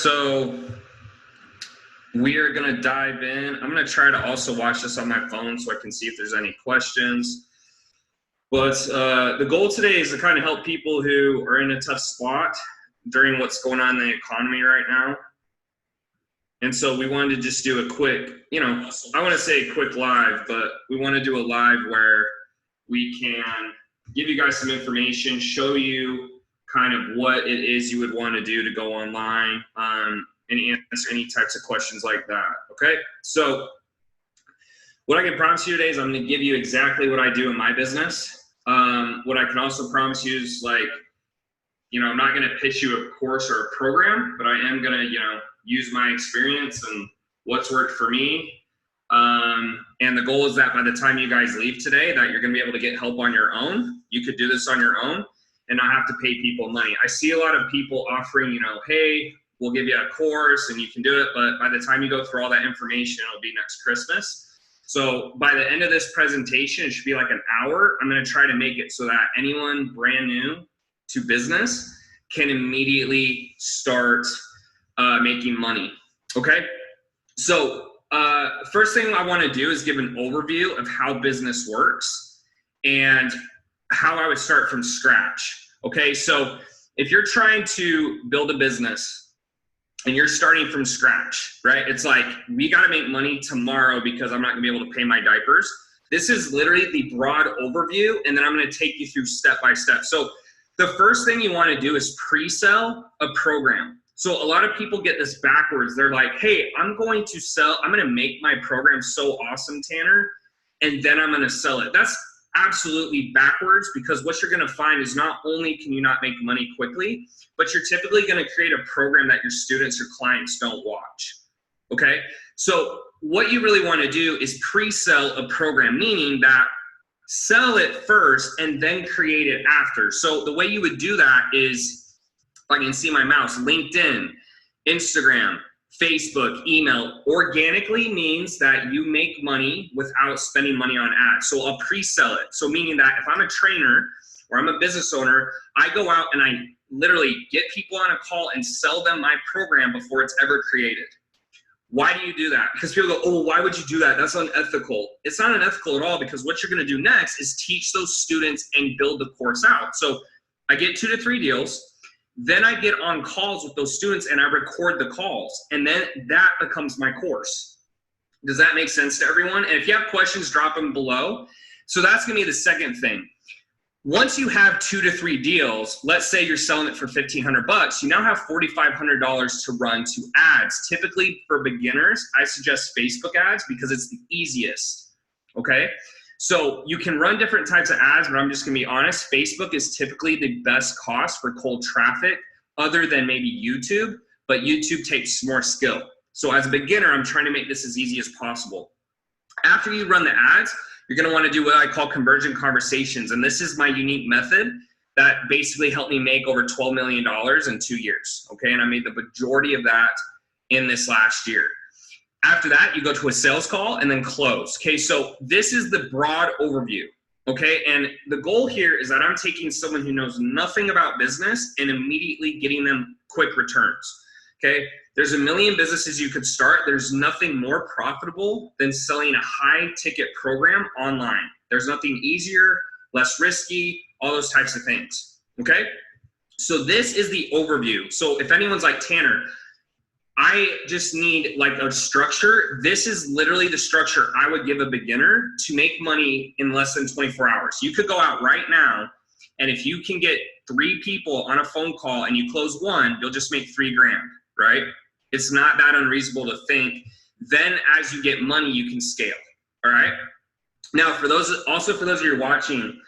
so we are going to dive in. I'm going to try to also watch this on my phone so I can see if there's any questions. But the goal today is to kind of help people who are in a tough spot during what's going on in the economy right now. And so we wanted to just do a quick, I want to say a quick live, but we want to do a live where we can give you guys some information, show you kind of what it is you would want to do to go online, and answer any types of questions like that, okay? So what I can promise you today is I'm going to give you exactly what I do in my business. What I can also promise you is I'm not going to pitch you a course or a program, but I am going to, use my experience and what's worked for me. And the goal is that by the time you guys leave today, that you're going to be able to get help on your own. You could do this on your own and not have to pay people money. I see a lot of people offering, hey, we'll give you a course and you can do it, but by the time you go through all that information, it'll be next Christmas. So by the end of this presentation, it should be like an hour. I'm going to try to make it so that anyone brand new to business can immediately start making money. Okay. So first thing I want to do is give an overview of how business works and how I would start from scratch. Okay. So if you're trying to build a business and you're starting from scratch, right? It's like, we got to make money tomorrow because I'm not gonna be able to pay my diapers. This is literally the broad overview. And then I'm going to take you through step by step. So the first thing you want to do is pre-sell a program. So a lot of people get this backwards. They're like, hey, I'm going to make my program so awesome, Tanner, and then I'm going to sell it. That's absolutely backwards, because what you're going to find is not only can you not make money quickly, but you're typically going to create a program that your students or clients don't watch. Okay. So what you really want to do is pre-sell a program, meaning that sell it first and then create it after. So the way you would do that is, if I can see my mouse, LinkedIn, Instagram, Facebook, email. Organically means that you make money without spending money on ads. So I'll pre-sell it. So meaning that if I'm a trainer or I'm a business owner, I go out and I literally get people on a call and sell them my program before it's ever created. Why do you do that? Because people go, oh, why would you do that? That's unethical. It's not unethical at all, because what you're going to do next is teach those students and build the course out. So I get 2 to 3 deals. Then I get on calls with those students and I record the calls, and then that becomes my course. Does that make sense to everyone? And if you have questions, drop them below. So that's gonna be the second thing. Once you have 2 to 3 deals, let's say you're selling it for $1,500, you now have $4,500 to run to ads. Typically for beginners, I suggest Facebook ads because it's the easiest, okay? So you can run different types of ads, but I'm just gonna be honest, Facebook is typically the best cost for cold traffic other than maybe YouTube, but YouTube takes more skill. So as a beginner, I'm trying to make this as easy as possible. After you run the ads, you're gonna wanna do what I call conversion conversations. And this is my unique method that basically helped me make over $12 million in 2 years, okay? And I made the majority of that in this last year. After that, you go to a sales call and then close. Okay, so this is the broad overview. Okay, and the goal here is that I'm taking someone who knows nothing about business and immediately getting them quick returns. Okay, there's a million businesses you could start. There's nothing more profitable than selling a high ticket program online. There's nothing easier, less risky, all those types of things. Okay, so this is the overview. So if anyone's like, Tanner, I just need like a structure. This is literally the structure I would give a beginner to make money in less than 24 hours. You could go out right now, and if you can get 3 people on a phone call and you close 1, you'll just make $3 grand, right? It's not that unreasonable to think. Then as you get money, you can scale, all right? Now, for those of you who are watching,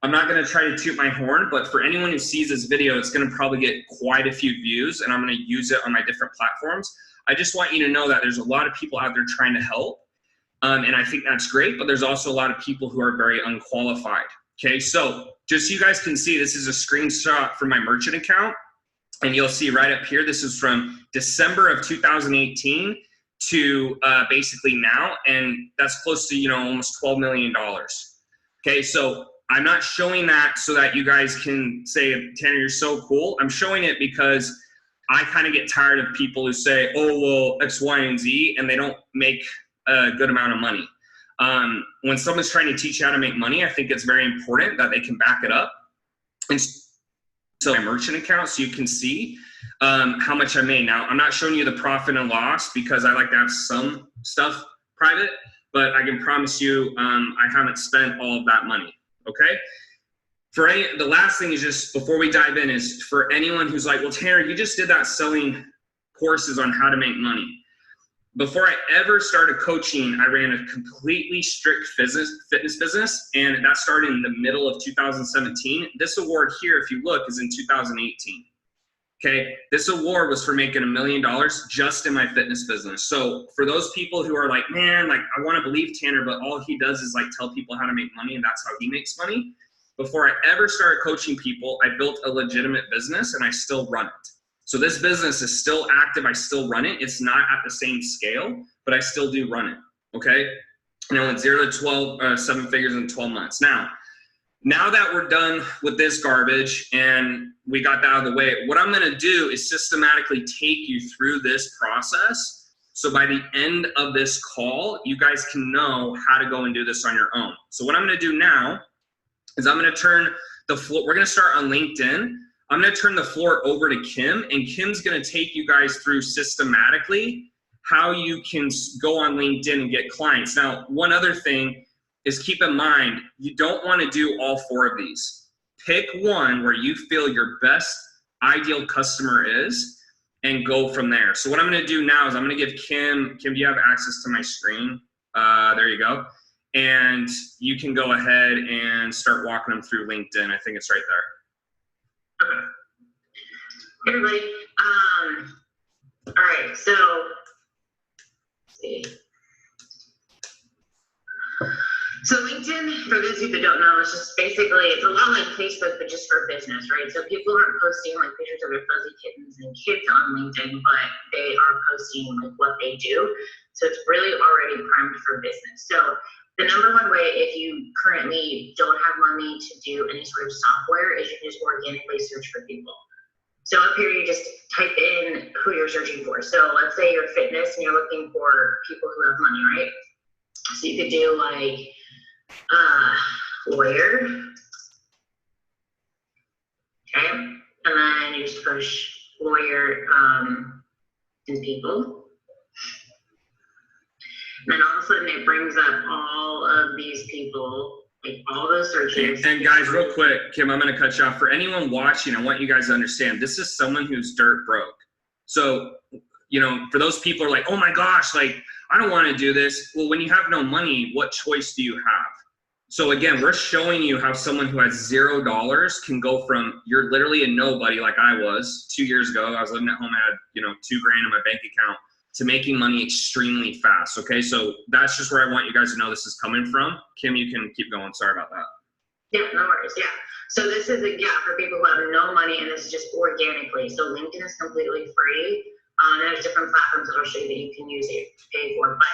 I'm not gonna try to toot my horn, but for anyone who sees this video, it's gonna probably get quite a few views, and I'm gonna use it on my different platforms. I just want you to know that there's a lot of people out there trying to help, and I think that's great, but there's also a lot of people who are very unqualified, okay? So just so you guys can see, this is a screenshot from my merchant account, and you'll see right up here, this is from December of 2018 to basically now, and that's close to, almost $12 million, okay? So I'm not showing that so that you guys can say, Tanner, you're so cool. I'm showing it because I kind of get tired of people who say, oh, well, X, Y, and Z, and they don't make a good amount of money. When someone's trying to teach you how to make money, I think it's very important that they can back it up. And so my merchant account, so you can see how much I made. Now, I'm not showing you the profit and loss because I like to have some stuff private, but I can promise you I haven't spent all of that money, okay? The last thing is just, before we dive in, is for anyone who's like, well, Tanner, you just did that selling courses on how to make money. Before I ever started coaching, I ran a completely strict fitness business, and that started in the middle of 2017. This award here, if you look, is in 2018. Okay, this award was for making $1 million just in my fitness business. So for those people who are like, man, like I want to believe Tanner, but all he does is like tell people how to make money and that's how he makes money. Before I ever started coaching people, I built a legitimate business and I still run it. So this business is still active. I still run it. It's not at the same scale, but I still do run it. Okay. And I went 0 to 12, 7 figures in 12 months. Now that we're done with this garbage and we got that out of the way, what I'm going to do is systematically take you through this process. So by the end of this call, you guys can know how to go and do this on your own. So what I'm going to do now is I'm going to turn the floor. We're going to start on LinkedIn. I'm going to turn the floor over to Kim, and Kim's going to take you guys through systematically how you can go on LinkedIn and get clients. Now, one other thing is, keep in mind, you don't want to do all 4 of these. Pick one where you feel your best ideal customer is and go from there. So what I'm going to do now is I'm going to give Kim, do you have access to my screen? There you go. And you can go ahead and start walking them through LinkedIn. I think it's right there. Okay. Hey everybody. All right, so let's see. So LinkedIn, for those of you that don't know, it's just basically, it's a lot like Facebook, but just for business, right? So people aren't posting like pictures of their fuzzy kittens and kids on LinkedIn, but they are posting like what they do. So it's really already primed for business. So the number one way, if you currently don't have money to do any sort of software, is you can just organically search for people. So up here, you just type in who you're searching for. So let's say you're fitness and you're looking for people who have money, right? So you could do like lawyer, okay? And then you just push lawyer and people. And then all of a sudden it brings up all of these people, like all those searches. And guys, real quick, Kim, I'm going to cut you off. For anyone watching, I want you guys to understand, this is someone who's dirt broke. So, you know, for those people who are like, oh my gosh, like, I don't want to do this. Well, when you have no money, what choice do you have? So again, we're showing you how someone who has $0 can go from, you're literally a nobody like I was 2 years ago. I was living at home, I had, you know, $2,000 in my bank account, to making money extremely fast. Okay, so that's just where I want you guys to know this is coming from. Kim, you can keep going. Sorry about that. Yeah, no worries. Yeah. So this is for people who have no money, and this is just organically. So LinkedIn is completely free. There's different platforms that I'll show you that you can use it to pay for. But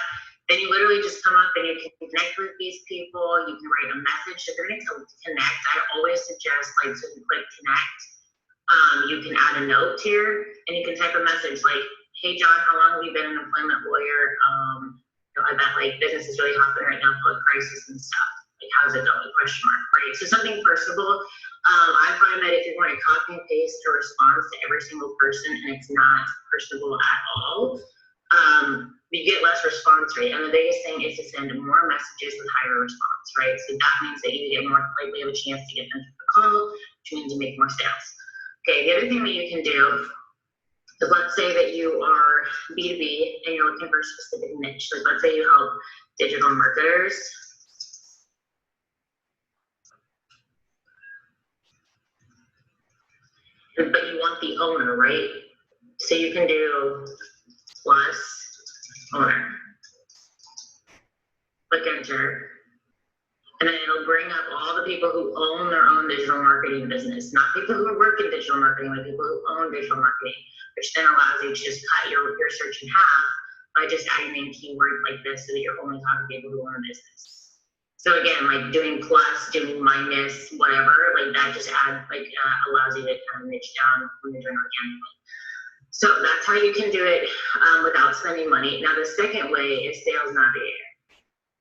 then you literally just come up and you can connect with these people. You can write a message. If you're going to connect, I always suggest, like, so you click connect. You can add a note here, and you can type a message like, hey John, how long have you been an employment lawyer? I bet like business is really hopping right now for like crisis and stuff. Like, how's it going? Question mark, right? So something personable. I find that if you're going to copy and paste a response to every single person and it's not personable at all, you get less response rate. And the biggest thing is to send more messages with higher response, right? So that means that you get more likely of a chance to get them to the call, which means you make more sales. Okay, the other thing that you can do, so let's say that you are B2B and you're looking for a specific niche. Like let's say you help digital marketers. But you want the owner, right? So you can do plus owner. Click enter. And then it'll bring up all the people who own their own digital marketing business, not people who work in digital marketing, but people who own digital marketing, which then allows you to just cut your search in half by just adding in keywords like this so that you're only talking to people who own a business. So again, like doing plus, doing minus, whatever, like that just allows you to kind of niche down when you're doing organically. So that's how you can do it without spending money. Now, the second way is Sales Navigator.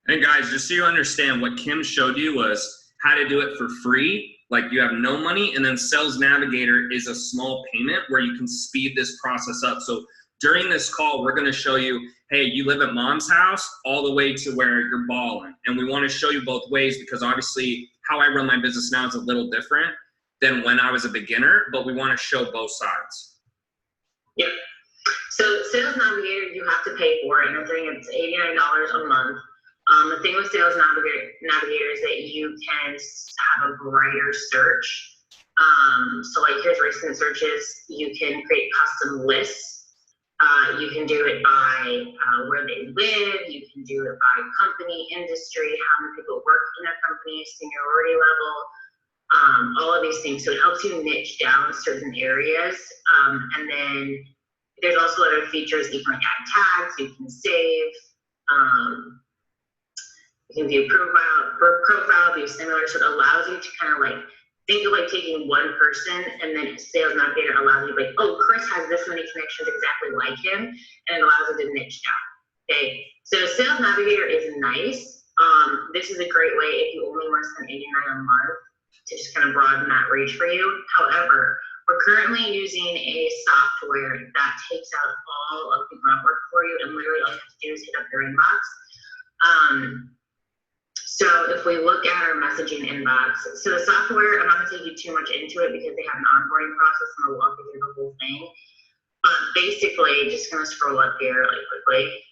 And guys, just so you understand, what Kim showed you was how to do it for free, like you have no money, and then Sales Navigator is a small payment where you can speed this process up. So during this call, we're gonna show you, hey, you live at mom's house all the way to where you're balling. And we wanna show you both ways because obviously how I run my business now is a little different than when I was a beginner, but we wanna show both sides. Yep. So Sales Navigator, you have to pay for it, and I think it's $89 a month. The thing with Sales Navigator is that you can have a brighter search. So like here's recent searches. You can create custom lists. You can do it by where they live. You can do it by company, industry, how many people work in a company, seniority level, all of these things. So it helps you niche down certain areas. And then there's also other features. You can add tags. You can save. You can view profile, view similar, so it allows you to kind of like think of like taking one person, and then Sales Navigator allows you to like, oh, Chris has this many connections exactly like him, and it allows you to niche down. Okay, so Sales Navigator is nice. This is a great way if you only want to spend $89 a month to just kind of broaden that reach for you. However, we're currently using a software that takes out all of the gruntwork for you, and literally all you have to do is hit up your inbox. So if we look at our messaging inbox, so the software, I'm not gonna take you too much into it because they have an onboarding process and I'll walk you through the whole thing. But basically, just gonna scroll up here really quickly.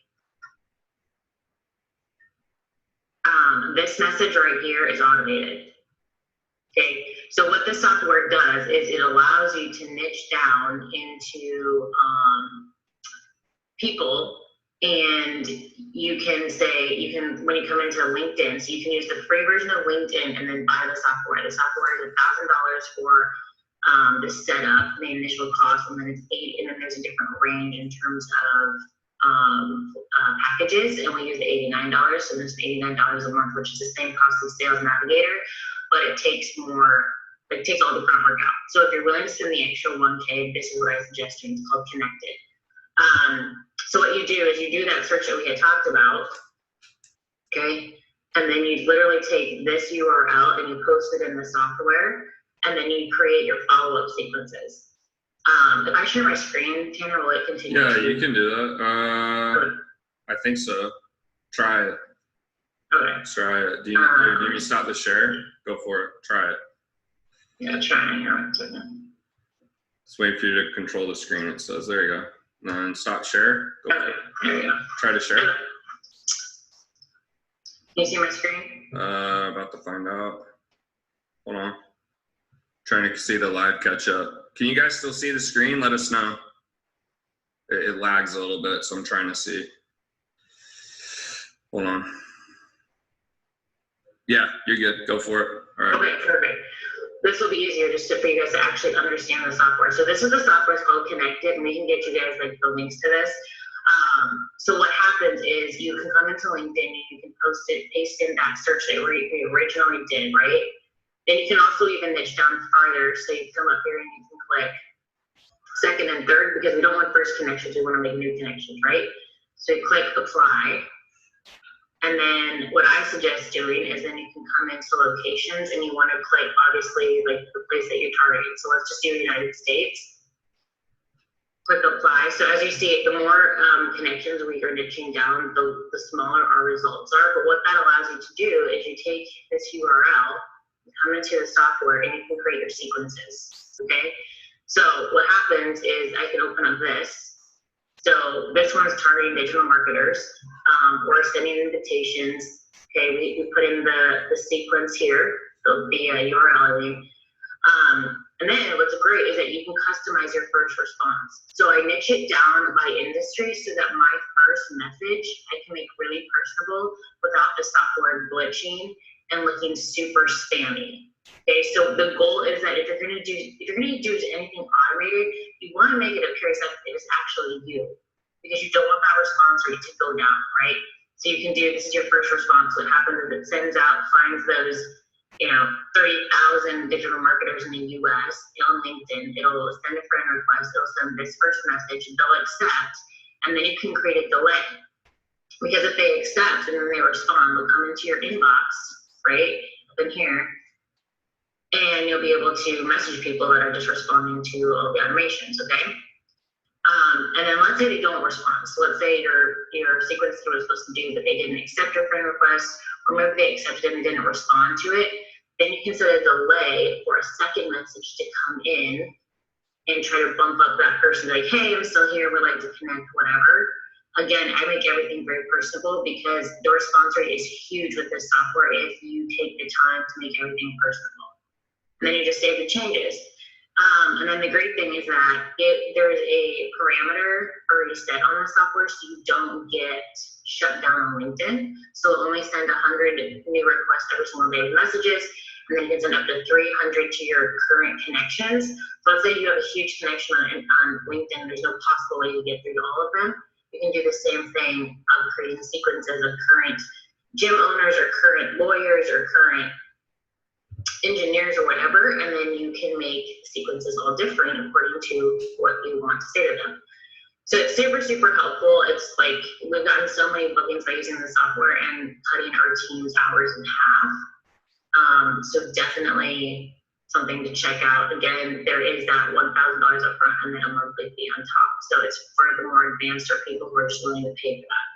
This message right here is automated. Okay, so what this software does is it allows you to niche down into people. And you can say, when you come into LinkedIn, so you can use the free version of LinkedIn and then buy the software. The software is $1,000 for the setup, the initial cost, and then it's $80, and then there's a different range in terms of packages, and we use the $89, so there's $89 a month, which is the same cost as Sales Navigator, but it takes more, it takes all the groundwork out. So if you're willing to spend the extra $1K, this is what I suggest doing. It's called Connected. So what you do is you do that search that we had talked about, okay? And then you literally take this URL and you post it in the software, and then you create your follow-up sequences. If I share my screen, Tanner, will it continue? Yeah, you can do that. I think so. Try it. Okay. Try it. Do you need me to stop the share? Go for it. Try it. Yeah, trying here. 1 second. Just wait for you to control the screen, it says. There you go. And then stop share. Go for it. There you go. Try to share. Can you see my screen? About to find out. Hold on. Trying to see the live catch up. Can you guys still see the screen? Let us know. It lags a little bit, so I'm trying to see. Hold on. Yeah, you're good. Go for it. All right. Okay, perfect. This will be easier just for you guys to actually understand the software. So this is the software. It's called Connected, and we can get you guys like the links to this. So what happens is you can come into LinkedIn, you can post it, paste in that search that we originally did, right? Then you can also even niche down farther. So you come up here and you can click second and third, because we don't want first connections, we want to make new connections, right? So you click apply. And then what I suggest doing is then you can come into locations, and you want to click obviously like the place that you're targeting. So let's just do United States. Click apply. So as you see, the more connections we are niching down, the smaller our results are. But what that allows you to do is you take this URL, come into the software, and you can create your sequences. Okay. So what happens is I can open up this. So this one is targeting digital marketers. We're sending invitations. Okay, we put in the sequence here, so the URL, I mean. And then what's great is that you can customize your first response. So I niche it down by industry so that my first message I can make really personable without the software glitching and looking super spammy. Okay, so the goal is that if you're gonna do anything automated, you want to make it appear as if it is actually you, because you don't want that response rate to go down, right? So you can do, this is your first response. What happens is it sends out, finds those 30,000 digital marketers in the US on LinkedIn. It'll send a friend request, it'll send this first message, and they'll accept, and then you can create a delay. Because if they accept and then they respond, they'll come into your inbox, right, up in here, and you'll be able to message people that are just responding to all the automations, okay? And then let's say they don't respond. So let's say your sequence was supposed to do, but they didn't accept your friend request, or maybe they accepted and didn't respond to it. Then you can set a delay for a second message to come in and try to bump up that person, like, hey, I'm still here, would like to connect, whatever. Again, I make everything very personable because the response rate is huge with this software if you take the time to make everything personable. And then you just save the changes. And then the great thing is that there's a parameter already set on the software, so you don't get shut down on LinkedIn. So it'll only send 100 new requests every single day of messages, and then you can send up to 300 to your current connections. So let's say you have a huge connection on LinkedIn, there's no possible way to get through to all of them. You can do the same thing of creating sequences of current gym owners or current lawyers or current engineers or whatever, and then you can make sequences all different according to what you want to say to them. So it's super, super helpful. It's like we've gotten so many bookings by using the software and cutting our team's hours in half. So definitely something to check out. Again, there is that $1,000 up front and then a monthly fee on top. So it's for the more advanced or people who are just willing to pay for that.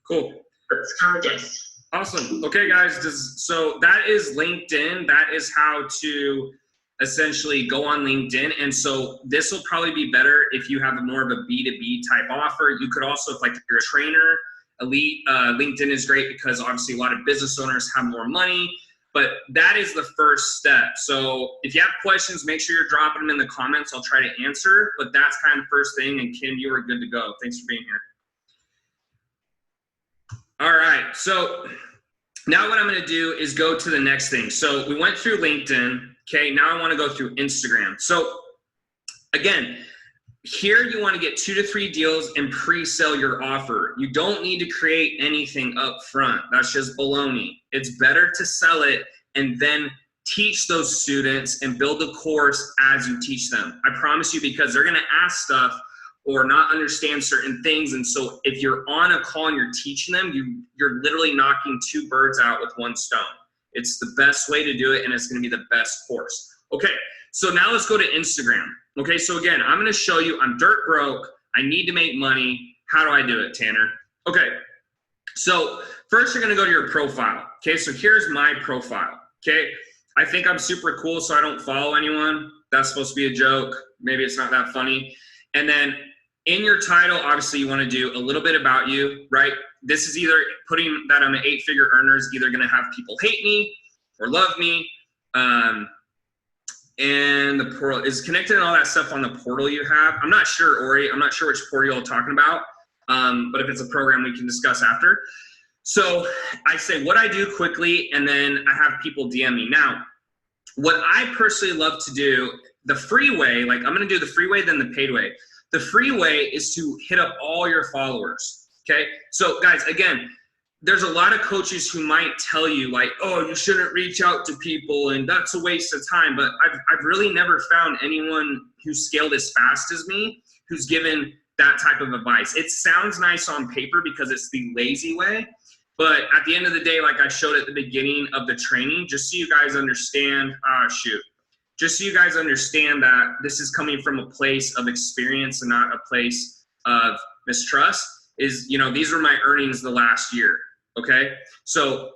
Cool. That's kind of just. Awesome. Okay, guys. So that is LinkedIn. That is how to essentially go on LinkedIn. And so this will probably be better if you have more of a B2B type offer. You could also, if you're a trainer, elite, LinkedIn is great because obviously a lot of business owners have more money. But that is the first step. So if you have questions, make sure you're dropping them in the comments. I'll try to answer. But that's kind of first thing. And Kim, you are good to go. Thanks for being here. All right, so now what I'm gonna do is go to the next thing. So we went through LinkedIn, okay, now I wanna go through Instagram. So again, here you wanna get 2 to 3 deals and pre-sell your offer. You don't need to create anything up front. That's just baloney. It's better to sell it and then teach those students and build a course as you teach them. I promise you, because they're gonna ask stuff or not understand certain things. And so if you're on a call and you're teaching them, you're literally knocking 2 birds out with 1 stone. It's the best way to do it, and it's gonna be the best course. Okay, so now let's go to Instagram. Okay, so again, I'm gonna show you, I'm dirt broke, I need to make money. How do I do it, Tanner? Okay, so first you're gonna go to your profile. Okay, so here's my profile, okay? I think I'm super cool, so I don't follow anyone. That's supposed to be a joke. Maybe it's not that funny. And then in your title, obviously you want to do a little bit about you, right? This is either putting that I'm an 8-figure earner is either going to have people hate me or love me. And the portal is connected and all that stuff on the portal you have. I'm not sure, Ori. I'm not sure which portal you're talking about. But if it's a program, we can discuss after. So I say what I do quickly, and then I have people DM me. Now, what I personally love to do, the free way, like I'm going to do the free way, then the paid way. The free way is to hit up all your followers, okay? So guys, again, there's a lot of coaches who might tell you like, oh, you shouldn't reach out to people and that's a waste of time. But I've really never found anyone who's scaled as fast as me who's given that type of advice. It sounds nice on paper because it's the lazy way. But at the end of the day, like I showed at the beginning of the training, just so you guys understand, just so you guys understand that this is coming from a place of experience and not a place of mistrust, is, you know, these were my earnings the last year, okay? So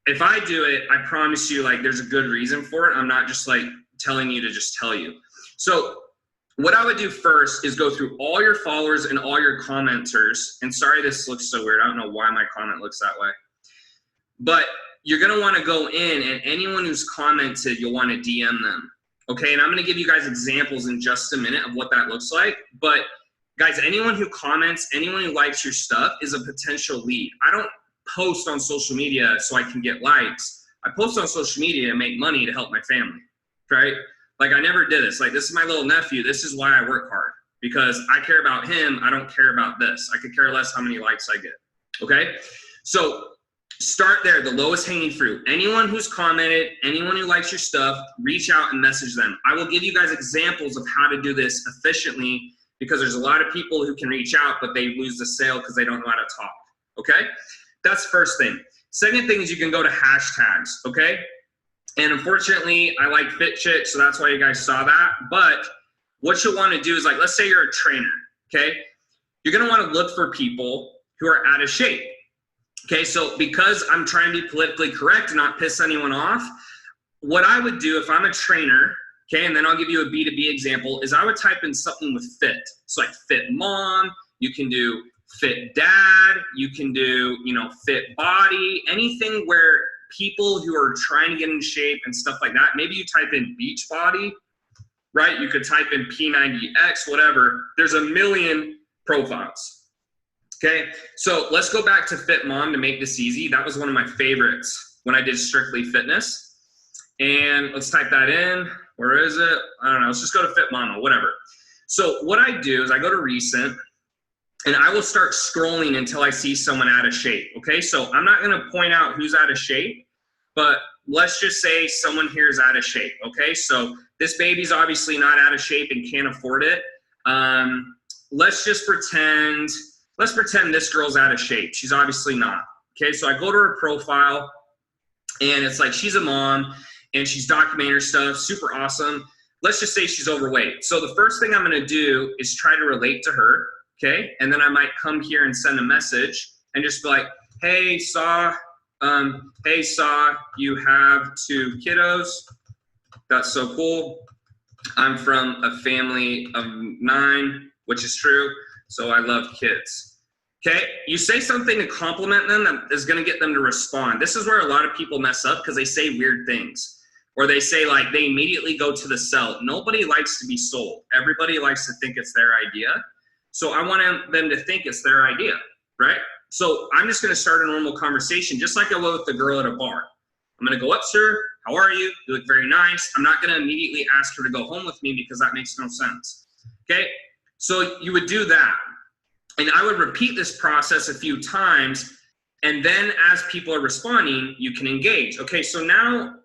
if I do it, I promise you, like, there's a good reason for it. I'm not just like telling you to just tell you. So what I would do first is go through all your followers and all your commenters. And sorry, this looks so weird. I don't know why my comment looks that way. But you're gonna wanna go in, and anyone who's commented, you'll wanna DM them. Okay, and I'm gonna give you guys examples in just a minute of what that looks like. But guys, anyone who comments, anyone who likes your stuff is a potential lead. I don't post on social media so I can get likes. I post on social media to make money to help my family, right? Like I never did this. Like this is my little nephew. This is why I work hard, because I care about him. I don't care about this. I could care less how many likes I get, okay? So Start there, the lowest hanging fruit. Anyone who's commented, anyone who likes your stuff, reach out and message them. I will give you guys examples of how to do this efficiently, because there's a lot of people who can reach out, but they lose the sale because they don't know how to talk, okay? That's the first thing. Second thing is you can go to hashtags, okay? And unfortunately, I like Fit Chick, so that's why you guys saw that. But what you'll want to do is, like, let's say you're a trainer, okay? You're going to want to look for people who are out of shape, okay? So because I'm trying to be politically correct and not piss anyone off, what I would do if I'm a trainer, okay, and then I'll give you a B2B example, is I would type in something with fit. So like fit mom, you can do fit dad, you can do, you know, fit body, anything where people who are trying to get in shape and stuff like that. Maybe you type in beach body, right? You could type in P90X, whatever. There's a million profiles, okay? So let's go back to fit mom to make this easy. That was one of my favorites when I did strictly fitness. And let's type that in. Where is it? I don't know. Let's just go to Fit Mama, whatever. So what I do is I go to recent, and I will start scrolling until I see someone out of shape, okay? So I'm not going to point out who's out of shape, but let's just say someone here is out of shape, okay? So this baby's obviously not out of shape and can't afford it. Let's pretend this girl's out of shape. She's obviously not, okay? So I go to her profile, and it's like she's a mom, and she's documenting her stuff, super awesome. Let's just say she's overweight. So the first thing I'm gonna do is try to relate to her, okay? And then I might come here and send a message and just be like, hey, Saw, you have 2 kiddos. That's so cool. I'm from a family of 9, which is true, so I love kids. Okay, you say something to compliment them that is gonna get them to respond. This is where a lot of people mess up, because they say weird things. Or they say, like, they immediately go to the sell. Nobody likes to be sold. Everybody likes to think it's their idea. So I want them to think it's their idea, right? So I'm just gonna start a normal conversation, just like I would with the girl at a bar. I'm gonna go up to her, how are you? You look very nice. I'm not gonna immediately ask her to go home with me, because that makes no sense, okay? So you would do that. And I would repeat this process a few times, and then as people are responding, you can engage. Okay, so now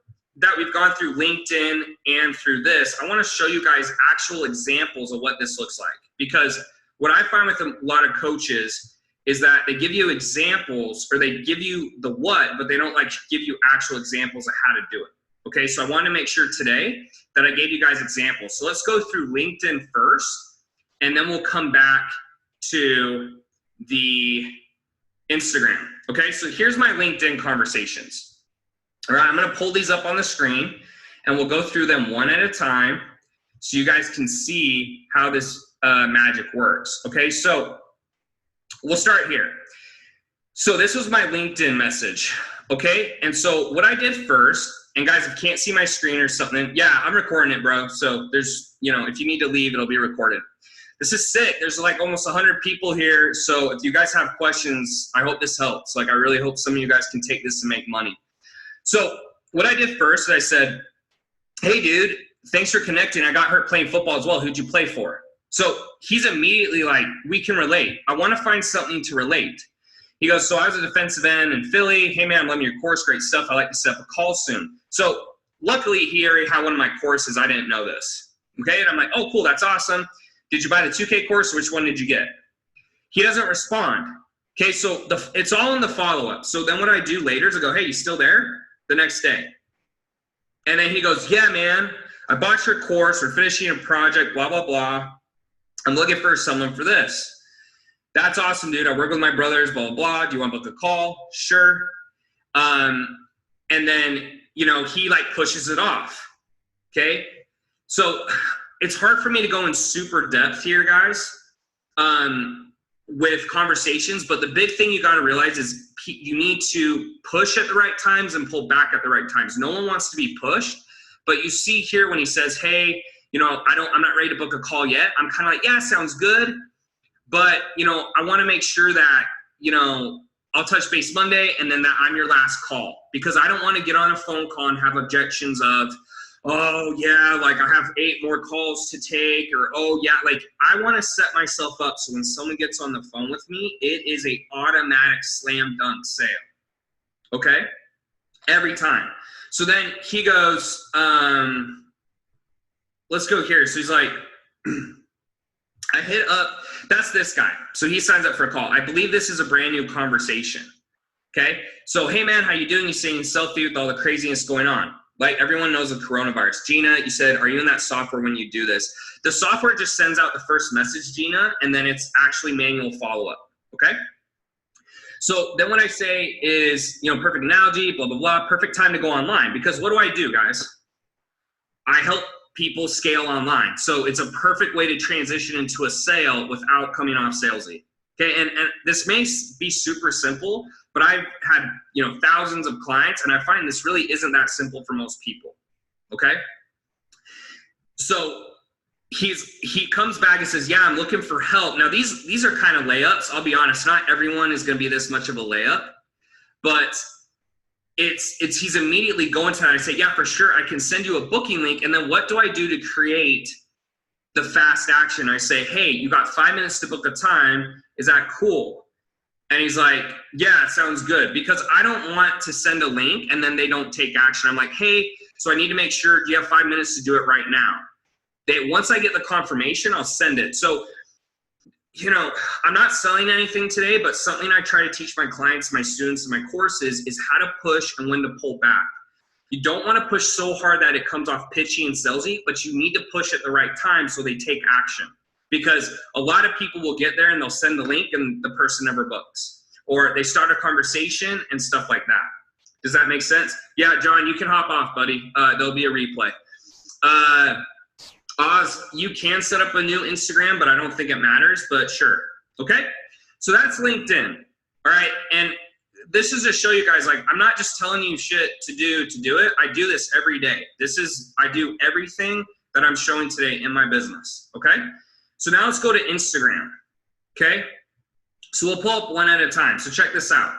that we've gone through LinkedIn and through this, I want to show you guys actual examples of what this looks like. Because what I find with a lot of coaches is that they give you examples, or they give you the what, but they don't like give you actual examples of how to do it. Okay, so I want to make sure today that I gave you guys examples. So let's go through LinkedIn first, and then we'll come back to the Instagram. Okay, so here's my LinkedIn conversations. All right, I'm gonna pull these up on the screen, and we'll go through them one at a time so you guys can see how this magic works. Okay, so we'll start here. So this was my LinkedIn message, okay? And so what I did first, and guys, if you can't see my screen or something, yeah, I'm recording it, bro. So there's, you know, if you need to leave, it'll be recorded. This is sick. There's like almost 100 people here. So if you guys have questions, I hope this helps. Like, I really hope some of you guys can take this to make money. So what I did first is I said, hey, dude, thanks for connecting. I got hurt playing football as well. Who'd you play for? So he's immediately like, we can relate. I want to find something to relate. He goes, so I was a defensive end in Philly. Hey, man, I'm loving your course. Great stuff. I'd like to set up a call soon. So luckily, he already had one of my courses. I didn't know this. Okay, and I'm like, oh, cool, that's awesome. Did you buy the 2K course? Which one did you get? He doesn't respond. Okay, so it's all in the follow-up. So then what I do later is I go, hey, you still there? The next day. And then he goes, yeah, man, I bought your course. We're finishing a project, blah, blah, blah. I'm looking for someone for this. That's awesome, dude. I work with my brothers, blah, blah, blah. Do you want to book a call? Sure. And then, you know, he like pushes it off. Okay. So it's hard for me to go in super depth here, guys, with conversations. But the big thing you got to realize is you need to push at the right times and pull back at the right times. No one wants to be pushed. But you see here when he says, hey, you know, I'm not ready to book a call yet. I'm kind of like, yeah, sounds good. But, you know, I want to make sure that, you know, I'll touch base Monday and then that I'm your last call, because I don't want to get on a phone call and have objections of, oh, yeah, like I have 8 more calls to take, or, oh, yeah, like I want to set myself up so when someone gets on the phone with me, it is a automatic slam dunk sale. okay? Every time. So then he goes, let's go here. So he's like, I hit up, that's this guy. So he signs up for a call. I believe this is a brand new conversation, okay? So, hey man, how you doing? You're saying selfie with all the craziness going on. Like everyone knows the coronavirus. Gina, you said, are you in that software when you do this? The software just sends out the first message, Gina, and then it's actually manual follow-up, okay? So then what I say is, perfect analogy, blah, blah, blah, perfect time to go online. Because what do, guys? I help people scale online. So it's a perfect way to transition into a sale without coming off salesy. Okay, and this may be super simple, but I've had thousands of clients, and I find this really isn't that simple for most people. Okay, so he comes back and says, yeah, I'm looking for help. Now these are kind of layups. I'll be honest, not everyone is going to be this much of a layup, but he's immediately going to that. I say, yeah, for sure, I can send you a booking link. And then what do I do to create the fast action? I say, hey, you got 5 minutes to book a time. Is that cool? And he's like, yeah, it sounds good. Because I don't want to send a link and then they don't take action. I'm like, hey, so I need to make sure you have 5 minutes to do it right now. Once I get the confirmation, I'll send it. So, I'm not selling anything today, but something I try to teach my clients, my students, and my courses is how to push and when to pull back. You don't want to push so hard that it comes off pitchy and salesy, but you need to push at the right time so they take action. Because a lot of people will get there and they'll send the link and the person never books. Or they start a conversation and stuff like that. Does that make sense? Yeah, John, you can hop off, buddy. There'll be a replay. Oz, you can set up a new Instagram, but I don't think it matters, but sure. Okay? So that's LinkedIn. All right? And this is to show you guys, like, I'm not just telling you shit to do it. I do this every day. I do everything that I'm showing today in my business. Okay? So now let's go to Instagram. Okay? So we'll pull up one at a time. So check this out.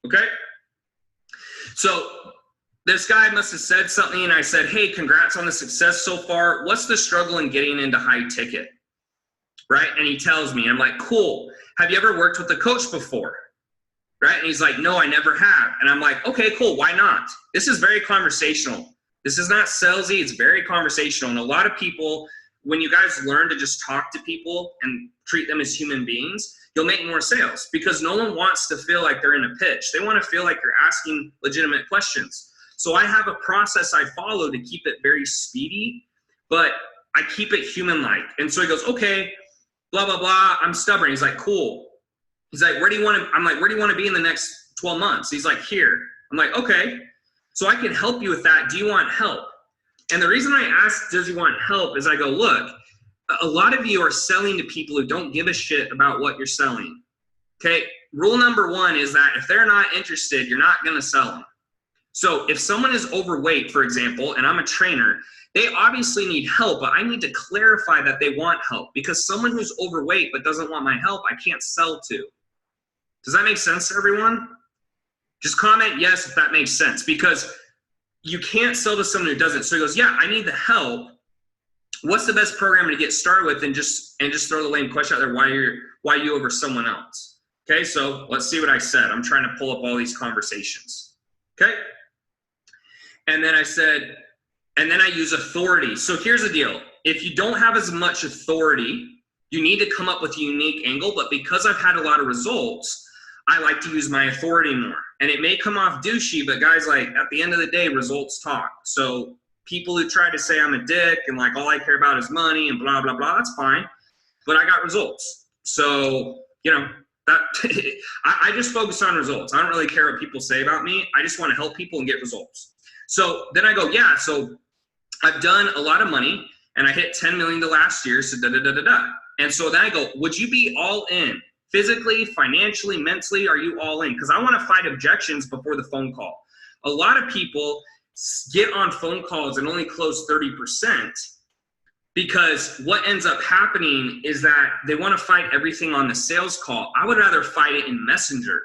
Okay? So this guy must have said something, and I said, hey, congrats on the success so far. What's the struggle in getting into high ticket? Right? And he tells me, I'm like, cool. Have you ever worked with a coach before? Right? And he's like, no, I never have. And I'm like, okay, cool. Why not? This is very conversational. This is not salesy. It's very conversational. And a lot of people, when you guys learn to just talk to people and treat them as human beings, you'll make more sales, because no one wants to feel like they're in a pitch. They want to feel like you're asking legitimate questions. So I have a process I follow to keep it very speedy, but I keep it human-like. And so he goes, okay, blah, blah, blah. I'm stubborn. He's like, cool. He's like, where do you want to, I'm like, where do you want to be in the next 12 months? He's like, here. I'm like, okay, so I can help you with that. Do you want help? And the reason I ask, does he want help, is I go, look, a lot of you are selling to people who don't give a shit about what you're selling. Okay. Rule number one is that if they're not interested, you're not going to sell them. So if someone is overweight, for example, and I'm a trainer, they obviously need help, but I need to clarify that they want help, because someone who's overweight but doesn't want my help, I can't sell to. Does that make sense to everyone? Just comment yes if that makes sense, because you can't sell to someone who doesn't. So he goes, yeah, I need the help. What's the best program to get started with? And just throw the lame question out there, why you over someone else? Okay, so let's see what I said. I'm trying to pull up all these conversations. Okay? And then I said, and then I use authority. So here's the deal. If you don't have as much authority, you need to come up with a unique angle. But because I've had a lot of results, I like to use my authority more. And it may come off douchey, but guys, like, at the end of the day, results talk. So people who try to say I'm a dick and like all I care about is money and blah, blah, blah, that's fine. But I got results. So, that I just focus on results. I don't really care what people say about me. I just want to help people and get results. So then I go, yeah, so I've done a lot of money and I hit 10 million to last year. So And so then I go, would you be all in? Physically, financially, mentally, are you all in? Because I want to fight objections before the phone call. A lot of people get on phone calls and only close 30%, because what ends up happening is that they want to fight everything on the sales call. I would rather fight it in Messenger,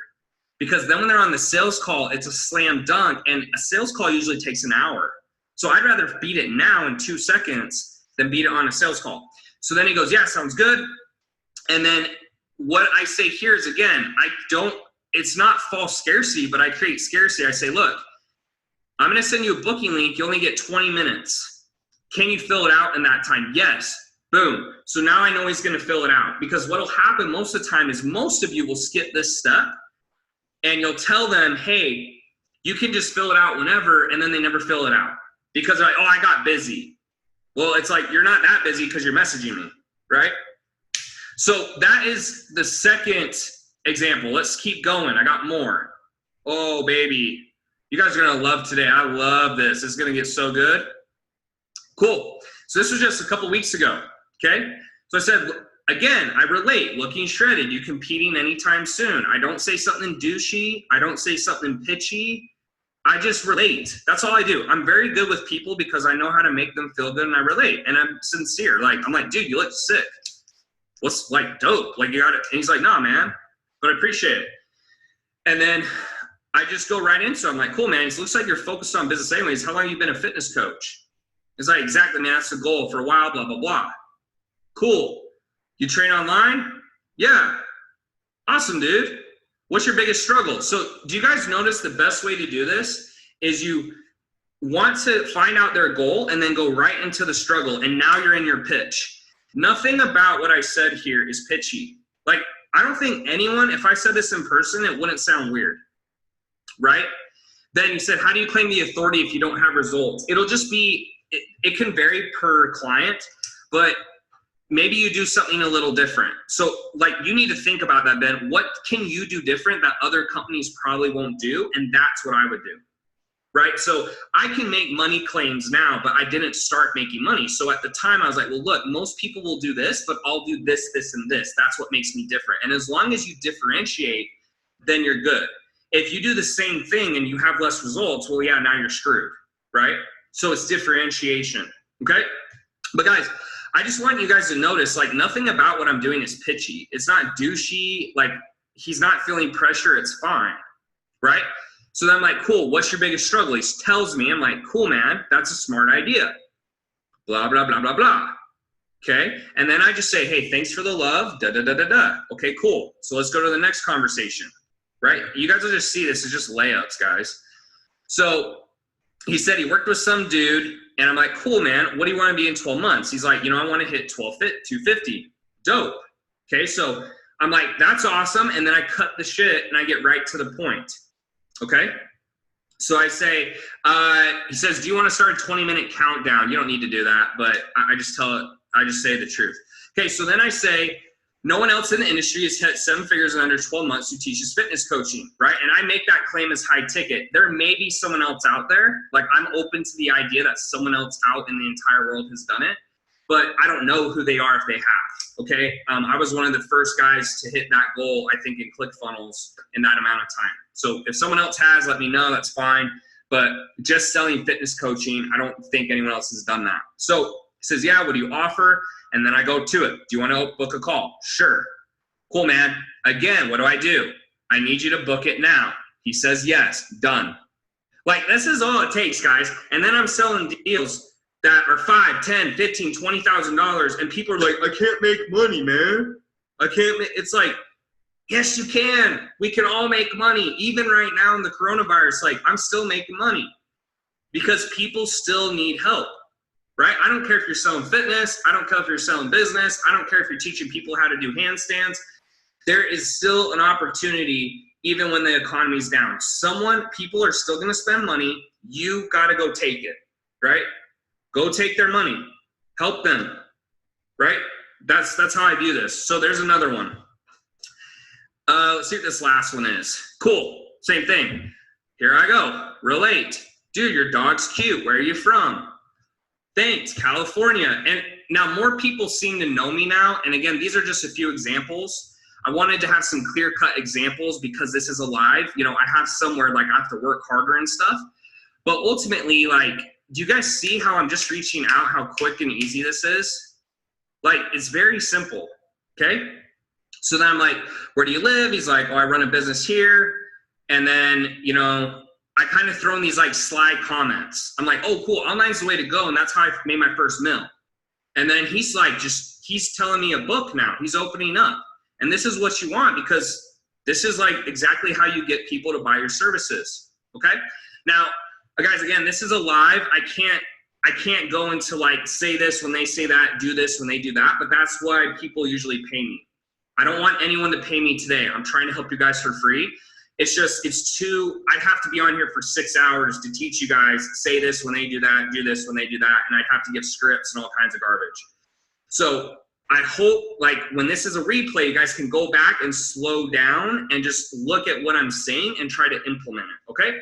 because then when they're on the sales call, it's a slam dunk, and a sales call usually takes an hour. So I'd rather beat it now in 2 seconds than beat it on a sales call. So then he goes, yeah, sounds good. And then what I say here is, again, I don't it's not false scarcity, but I create scarcity. I say, look, I'm going to send you a booking link. You only get 20 minutes. Can you fill it out in that time? Yes. Boom. So now I know he's going to fill it out, because what will happen most of the time is most of you will skip this step and you'll tell them, hey, you can just fill it out whenever, and then they never fill it out because they're like, oh, I got busy. Well, it's like, you're not that busy because you're messaging me, right? So that is the second example. Let's keep going. I got more. Oh, baby. You guys are going to love today. I love this. It's going to get so good. Cool. So this was just a couple weeks ago, okay? So I said, again, I relate. Looking shredded. You competing anytime soon. I don't say something douchey. I don't say something pitchy. I just relate. That's all I do. I'm very good with people because I know how to make them feel good, and I relate. And I'm sincere. Like, I'm like, dude, you look sick. What's like dope? Like, you got it. And he's like, nah, man, but I appreciate it. And then I just go right into it. I'm like, cool, man. It looks like you're focused on business anyways. How long have you been a fitness coach? He's like, exactly, man. That's the goal for a while, blah, blah, blah. Cool. You train online? Yeah. Awesome, dude. What's your biggest struggle? So do you guys notice the best way to do this is you want to find out their goal and then go right into the struggle, and now you're in your pitch. Nothing about what I said here is pitchy. Like, I don't think anyone, if I said this in person, it wouldn't sound weird, right? Then you said, how do you claim the authority if you don't have results? It'll just be, it can vary per client, but maybe you do something a little different. So like, you need to think about that, Ben. What can you do different that other companies probably won't do? And that's what I would do, right? So I can make money claims now, but I didn't start making money. So at the time I was like, well, look, most people will do this, but I'll do this, this, and this. That's what makes me different. And as long as you differentiate, then you're good. If you do the same thing and you have less results, well, yeah, now you're screwed, right? So it's differentiation, okay? But guys, I just want you guys to notice, like, nothing about what I'm doing is pitchy. It's not douchey. Like, he's not feeling pressure. It's fine, right? So then I'm like, cool, what's your biggest struggle? He tells me. I'm like, cool, man, that's a smart idea. Blah, blah, blah, blah, blah. Okay? And then I just say, hey, thanks for the love, da, da, da, da, da. Okay, cool. So let's go to the next conversation, right? You guys will just see this is just layups, guys. So he said he worked with some dude. And I'm like, cool, man, what do you want to be in 12 months? He's like, I want to hit 250. Dope. Okay, so I'm like, that's awesome. And then I cut the shit and I get right to the point. Okay? So I say, he says, do you want to start a 20-minute countdown? You don't need to do that, but I just say the truth. Okay, so then I say, no one else in the industry has hit 7 figures in under 12 months who teaches fitness coaching, right? And I make that claim as high ticket. There may be someone else out there. Like, I'm open to the idea that someone else out in the entire world has done it, but I don't know who they are if they have, okay? I was one of the first guys to hit that goal, I think, in ClickFunnels in that amount of time. So if someone else has, let me know, that's fine. But just selling fitness coaching, I don't think anyone else has done that. So he says, yeah, what do you offer? And then I go to it. Do you want to book a call? Sure. Cool, man. Again, what do? I need you to book it now. He says yes. Done. Like, this is all it takes, guys. And then I'm selling deals that are $5, $10, $15, $20,000, and people are like, I can't make money, man. I can't make. It's like, yes, you can. We can all make money. Even right now in the coronavirus, like, I'm still making money because people still need help. Right? I don't care if you're selling fitness. I don't care if you're selling business. I don't care if you're teaching people how to do handstands. There is still an opportunity even when the economy's down. People are still going to spend money. You got to go take it, right? Go take their money. Help them, right? That's how I view this. So there's another one. Let's see what this last one is. Cool. Same thing. Here I go. Relate. Dude, your dog's cute. Where are you from? Thanks, California. And now more people seem to know me now. And again, these are just a few examples. I wanted to have some clear-cut examples because this is a live. I have somewhere like I have to work harder and stuff. But ultimately, like, do you guys see how I'm just reaching out, how quick and easy this is? Like, it's very simple, okay? So then I'm like, where do you live? He's like, oh, I run a business here. And then, I kind of throw in these like sly comments. I'm like, oh, cool, online's the way to go. And that's how I made my first mill. And then he's like, he's telling me a book now. He's opening up. And this is what you want because This is like exactly how you get people to buy your services, okay? Now, guys, again, this is a live. I can't go into like say this when they say that, do this when they do that, but that's why people usually pay me. I don't want anyone to pay me today. I'm trying to help you guys for free. It's just, I'd have to be on here for 6 hours to teach you guys, say this when they do that, do this when they do that, and I'd have to give scripts and all kinds of garbage. So I hope like when this is a replay, you guys can go back and slow down and just look at what I'm saying and try to implement it, okay?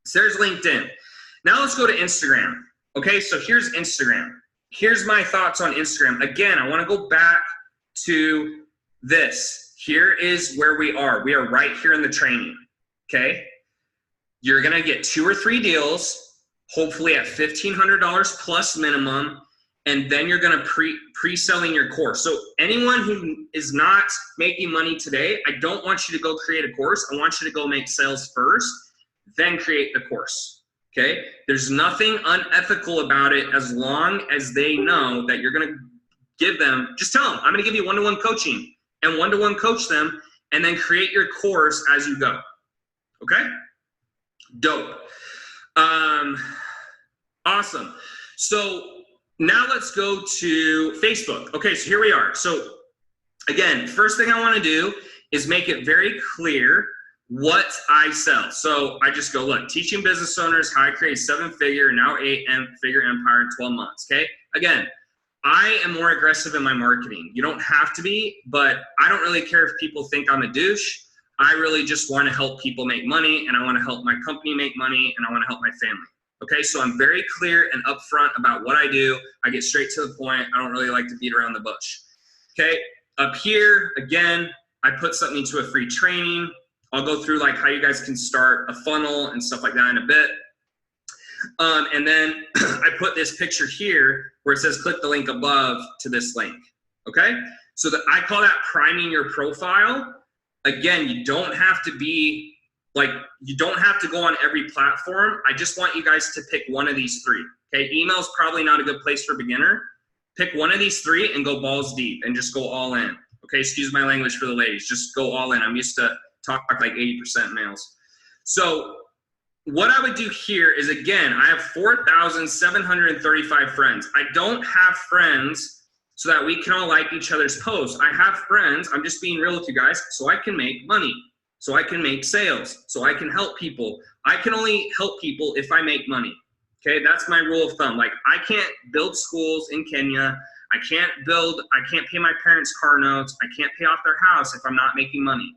So there's LinkedIn. Now let's go to Instagram. Okay, so here's Instagram. Here's my thoughts on Instagram. Again, I want to go back to this. Here is where we are. We are right here in the training, okay? You're going to get 2 or 3 deals, hopefully at $1,500 plus minimum, and then you're going to pre-selling your course. So anyone who is not making money today, I don't want you to go create a course. I want you to go make sales first, then create the course, okay? There's nothing unethical about it as long as they know that you're going to give them, just tell them, I'm going to give you one-to-one coaching and one-to-one coach them, and then create your course as you go, okay? Dope. Awesome. So now let's go to Facebook. Okay, so here we are. So again, first thing I want to do is make it very clear what I sell. So I just go, look, teaching business owners how to create a 7-figure, now 8-figure empire in 12 months, okay? Again, I am more aggressive in my marketing. You don't have to be, but I don't really care if people think I'm a douche. I really just want to help people make money, and I want to help my company make money, and I want to help my family. Okay, so I'm very clear and upfront about what I do. I get straight to the point. I don't really like to beat around the bush. Okay, up here, again, I put something into a free training. I'll go through like how you guys can start a funnel and stuff like that in a bit. And then I put this picture here where it says click the link above to this link. Okay, so I call that priming your profile. Again, you don't have to be like, you don't have to go on every platform. I just want you guys to pick one of these 3. Okay, email's probably not a good place for a beginner. Pick one of these 3 and go balls deep and just go all in. Okay, excuse my language for the ladies. Just go all in. I'm used to talk like 80% males. So what I would do here is, again, I have 4,735 friends. I don't have friends so that we can all like each other's posts. I have friends, I'm just being real with you guys, so I can make money, so I can make sales, so I can help people. I can only help people if I make money, okay? That's my rule of thumb. Like, I can't build schools in Kenya. I can't pay my parents' car notes. I can't pay off their house if I'm not making money.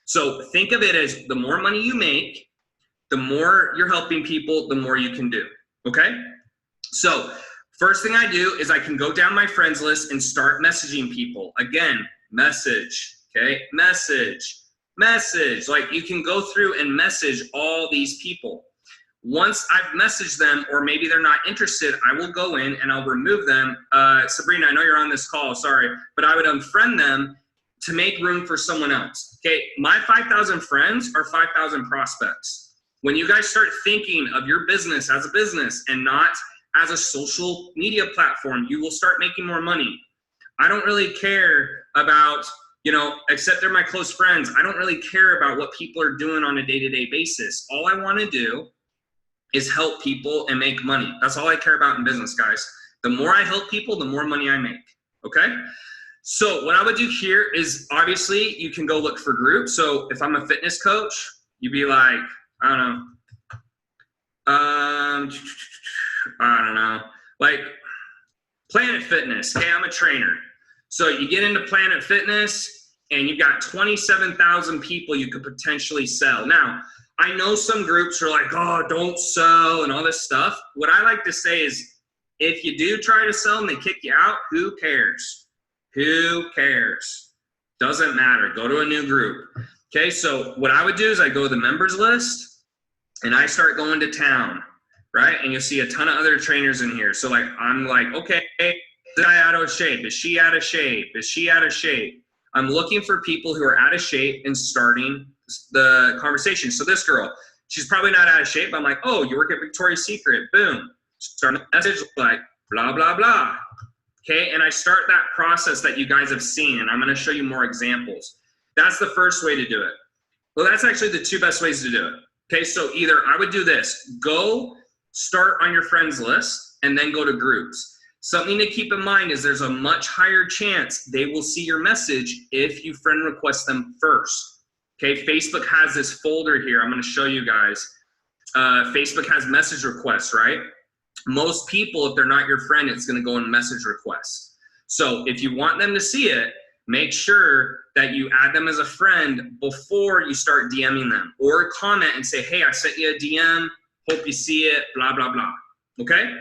So think of it as the more money you make, the more you're helping people, the more you can do, okay? So first thing I do is I can go down my friends list and start messaging people. Again, message, okay? Message. Like, you can go through and message all these people. Once I've messaged them, or maybe they're not interested, I will go in and I'll remove them. Sabrina, I know you're on this call, sorry, but I would unfriend them to make room for someone else, okay? My 5,000 friends are 5,000 prospects. When you guys start thinking of your business as a business and not as a social media platform, you will start making more money. I don't really care about, except they're my close friends, I don't really care about what people are doing on a day-to-day basis. All I want to do is help people and make money. That's all I care about in business, guys. The more I help people, the more money I make, okay? So what I would do here is, obviously, you can go look for groups. So if I'm a fitness coach, you'd be like, I don't know, like Planet Fitness. Okay, I'm a trainer. So you get into Planet Fitness and you've got 27,000 people you could potentially sell. Now, I know some groups are like, oh, don't sell and all this stuff. What I like to say is, if you do try to sell and they kick you out, who cares? Who cares? Doesn't matter. Go to a new group. Okay, so what I would do is I go to the members list and I start going to town, right? And you'll see a ton of other trainers in here. So like, I'm like, okay, is this guy out of shape? Is she out of shape? Is she out of shape? I'm looking for people who are out of shape and starting the conversation. So this girl, she's probably not out of shape. But I'm like, oh, you work at Victoria's Secret. Boom. Start a message like blah, blah, blah. Okay, and I start that process that you guys have seen, and I'm going to show you more examples. That's the first way to do it. Well, that's actually the two best ways to do it. Okay, so either I would do this, go start on your friends list and then go to groups. Something to keep in mind is there's a much higher chance they will see your message if you friend request them first. Okay, Facebook has this folder here. I'm going to show you guys. Facebook has message requests, right? Most people, if they're not your friend, it's going to go in message requests. So if you want them to see it, make sure that you add them as a friend before you start DMing them, or comment and say, hey, I sent you a DM, hope you see it, blah, blah, blah. Okay?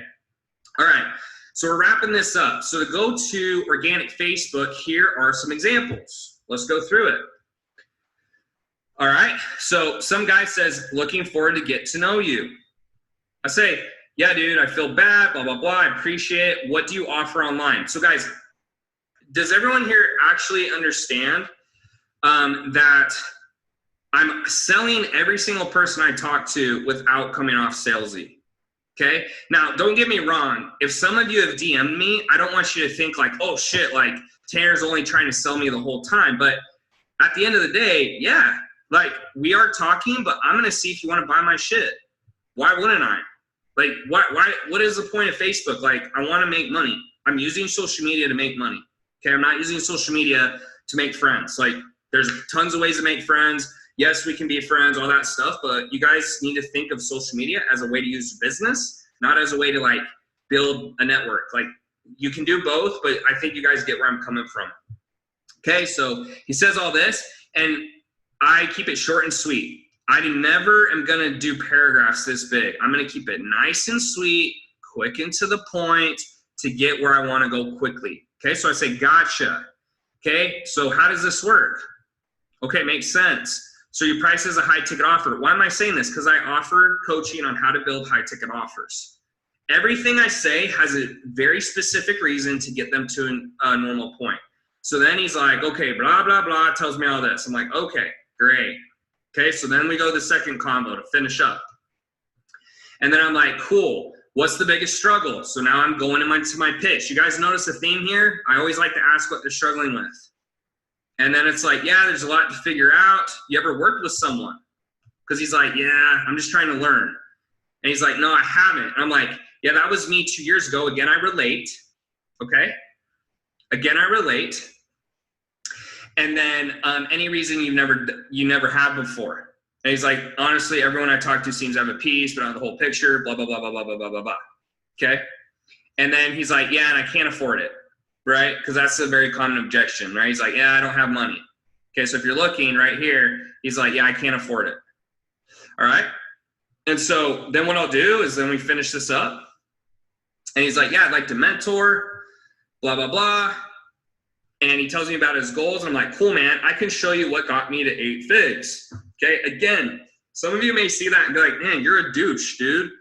All right. So we're wrapping this up. So to go to organic Facebook, here are some examples. Let's go through it. All right. So some guy says, looking forward to get to know you. I say, yeah, dude, I feel bad, blah, blah, blah. I appreciate it. What do you offer online? So guys, does everyone here actually understand that I'm selling every single person I talk to without coming off salesy? Okay. Now, don't get me wrong. If some of you have DM'd me, I don't want you to think like, oh shit, like Tanner's only trying to sell me the whole time. But at the end of the day, yeah, like we are talking, but I'm going to see if you want to buy my shit. Why wouldn't I? Like, what is the point of Facebook? Like, I want to make money. I'm using social media to make money. Okay. I'm not using social media to make friends. Like, there's tons of ways to make friends. Yes, we can be friends, all that stuff, but you guys need to think of social media as a way to use business, not as a way to like build a network. Like, you can do both, but I think you guys get where I'm coming from. Okay, so he says all this, and I keep it short and sweet. I never am gonna do paragraphs this big. I'm gonna keep it nice and sweet, quick and to the point to get where I wanna go quickly. Okay, so I say, gotcha. Okay, so how does this work? Okay, makes sense. So your price is a high ticket offer. Why am I saying this? Because I offer coaching on how to build high ticket offers. Everything I say has a very specific reason to get them to a normal point. So then he's like, okay, blah, blah, blah, tells me all this. I'm like, okay, great. Okay, so then we go to the second combo to finish up. And then I'm like, cool, what's the biggest struggle? So now I'm going into my pitch. You guys notice a theme here? I always like to ask what they're struggling with. And then it's like, yeah, there's a lot to figure out. You ever worked with someone? Because he's like, yeah, I'm just trying to learn. And he's like, no, I haven't. And I'm like, yeah, that was me 2 years ago. Again, I relate. Okay? Again, I relate. And then any reason you never have before. And he's like, honestly, everyone I talk to seems to have a piece, but not the whole picture, blah, blah, blah, blah, blah, blah, blah, blah, blah. Okay? And then he's like, yeah, and I can't afford it. Right? Because that's a very common objection, right? He's like, yeah, I don't have money. Okay, so if you're looking right here, he's like, yeah, I can't afford it. All right? And so then what I'll do is then we finish this up. And he's like, yeah, I'd like to mentor, blah, blah, blah. And he tells me about his goals. And I'm like, cool, man, I can show you what got me to 8 figs. Okay, again, some of you may see that and be like, man, you're a douche, dude.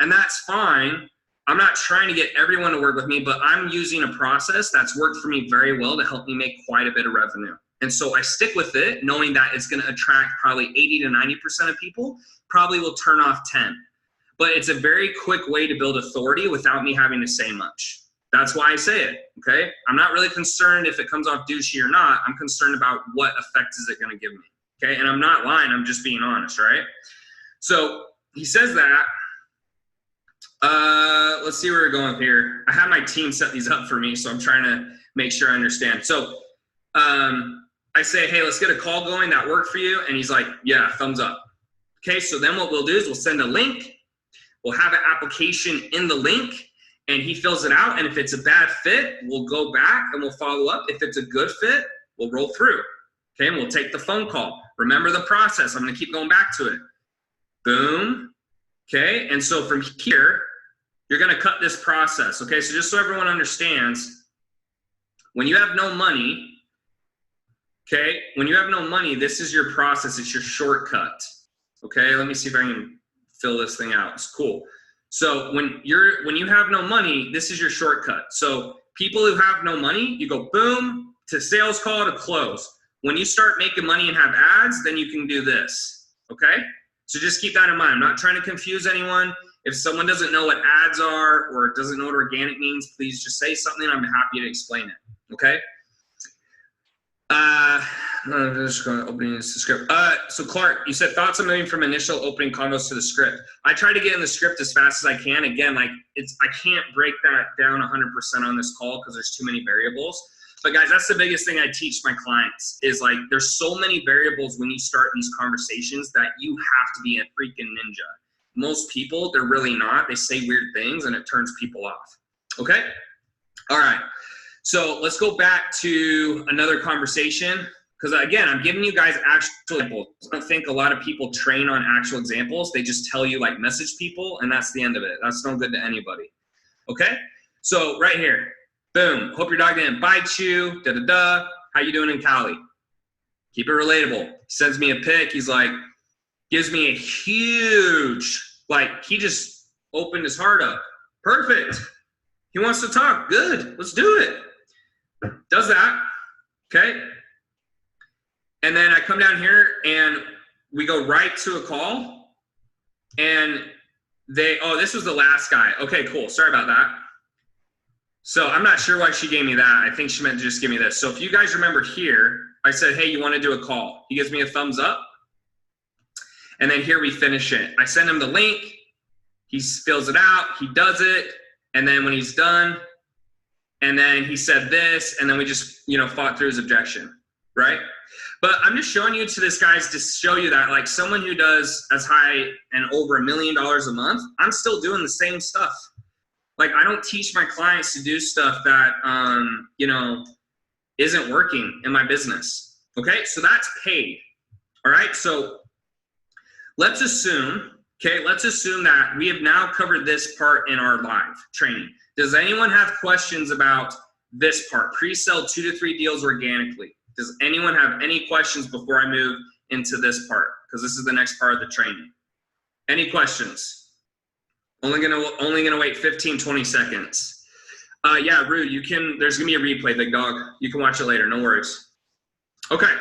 And that's fine. I'm not trying to get everyone to work with me, but I'm using a process that's worked for me very well to help me make quite a bit of revenue. And so I stick with it, knowing that it's going to attract probably 80 to 90% of people, probably will turn off 10. But it's a very quick way to build authority without me having to say much. That's why I say it, okay? I'm not really concerned if it comes off douchey or not. I'm concerned about what effect is it going to give me, okay? And I'm not lying. I'm just being honest, right? So he says that. Let's see where we're going here. I have my team set these up for me, so I'm trying to make sure I understand. So I say, hey, let's get a call going. That work for you? And he's like, yeah, thumbs up. Okay, so then what we'll do is we'll send a link. We'll have an application in the link, and he fills it out. And if it's a bad fit, we'll go back and we'll follow up. If it's a good fit, we'll roll through. Okay, and we'll take the phone call. Remember the process. I'm going to keep going back to it. Boom. Okay, and so from here, you're going to cut this process. Okay, so just so everyone understands, when you have no money, okay, when you have no money, this is your process. It's your shortcut. Okay, let me see if I can fill this thing out. It's cool. So when you have no money, this is your shortcut. So people who have no money, you go boom to sales call to close. When you start making money and have ads, then you can do this. Okay, so just keep that in mind. I'm not trying to confuse anyone. If someone doesn't know what ads are or doesn't know what organic means, please just say something. I'm happy to explain it, okay? Just going opening the script. So Clark, you said thoughts on moving from initial opening convos to the script. I try to get in the script as fast as I can. Again, like I can't break that down 100% on this call because there's too many variables. But guys, that's the biggest thing I teach my clients is like there's so many variables when you start these conversations that you have to be a freaking ninja. Most people, they're really not. They say weird things and it turns people off. Okay? All right. So let's go back to another conversation. Because again, I'm giving you guys actual examples. I don't think a lot of people train on actual examples. They just tell you like message people and that's the end of it. That's no good to anybody. Okay? So right here, boom. Hope your dog didn't bite you. Da-da-da. How you doing in Cali? Keep it relatable. He sends me a pic. He's like, gives me a huge, like he just opened his heart up. Perfect. He wants to talk. Good. Let's do it. Does that. Okay? And then I come down here and we go right to a call and oh, this was the last guy. Okay, cool. Sorry about that. So I'm not sure why she gave me that. I think she meant to just give me this. So if you guys remember here, I said, hey, you want to do a call? He gives me a thumbs up. And then here we finish it. I send him the link. He fills it out. He does it. And then when he's done, and then he said this, and then we just, fought through his objection, right? But I'm just showing you to this, guys, to show you that, like, someone who does as high and over $1 million a month, I'm still doing the same stuff. Like, I don't teach my clients to do stuff that, isn't working in my business. Okay, so that's paid. All right, so let's assume that we have now covered this part in our live training. Does anyone have questions about this part? Pre-sell 2 to 3 deals organically. Does anyone have any questions before I move into this part? Because this is the next part of the training. Any questions? Only gonna wait 15, 20 seconds. Yeah, Rude, there's gonna be a replay, big dog. You can watch it later, no worries. Okay.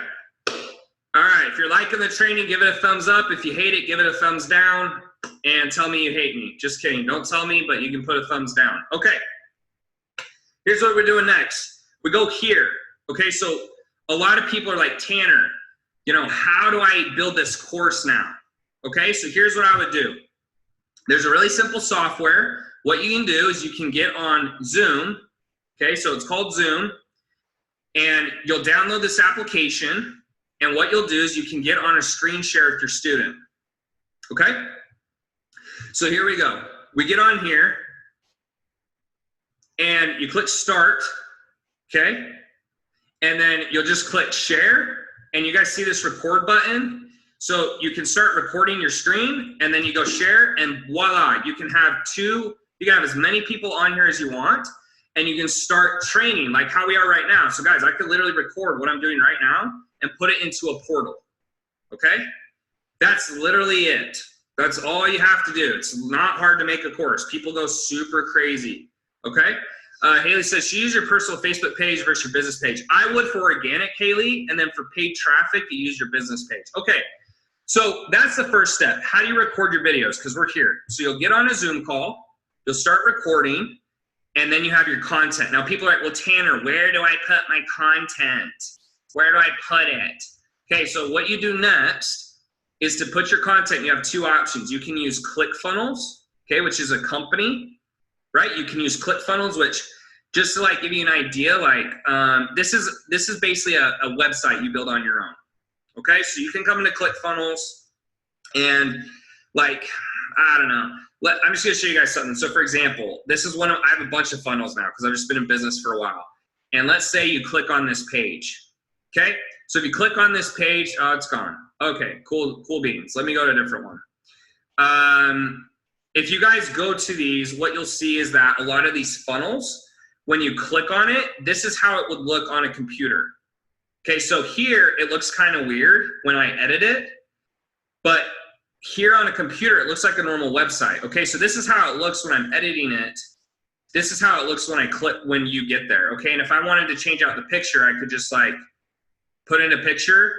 All right, if you're liking the training, give it a thumbs up. If you hate it, give it a thumbs down and tell me you hate me. Just kidding, don't tell me, but you can put a thumbs down. Okay, here's what we're doing next. We go here, okay? So a lot of people are like, Tanner, how do I build this course now? Okay, so here's what I would do. There's a really simple software. What you can do is you can get on Zoom, okay? So it's called Zoom, and you'll download this application, and what you'll do is you can get on a screen share with your student, okay? So here we go. We get on here, and you click start, okay? And then you'll just click share, and you guys see this record button? So you can start recording your screen, and then you go share, and voila, you can have as many people on here as you want, and you can start training like how we are right now. So guys, I could literally record what I'm doing right now and put it into a portal, okay? That's literally it. That's all you have to do. It's not hard to make a course. People go super crazy, okay? Haley says, she used your personal Facebook page versus your business page. I would for organic, Haley, and then for paid traffic, you use your business page. Okay, so that's the first step. How do you record your videos? Because we're here. So you'll get on a Zoom call, you'll start recording, and then you have your content. Now people are like, well, Tanner, where do I put my content? Where do I put it? Okay, so what you do next is to put your content. You have 2 options. You can use ClickFunnels, okay, which is a company, right? You can use ClickFunnels, which just to like give you an idea, like this is basically a website you build on your own. Okay, so you can come into ClickFunnels and like, I don't know. I'm just gonna show you guys something. So for example, I have a bunch of funnels now because I've just been in business for a while. And let's say you click on this page. Okay, so if you click on this page, oh, it's gone. Okay, cool beans. Let me go to a different one. If you guys go to these, what you'll see is that a lot of these funnels, when you click on it, this is how it would look on a computer. Okay, so here it looks kind of weird when I edit it, but here on a computer, it looks like a normal website. Okay, so this is how it looks when I'm editing it. This is how it looks when you get there. Okay, and if I wanted to change out the picture, I could just like put in a picture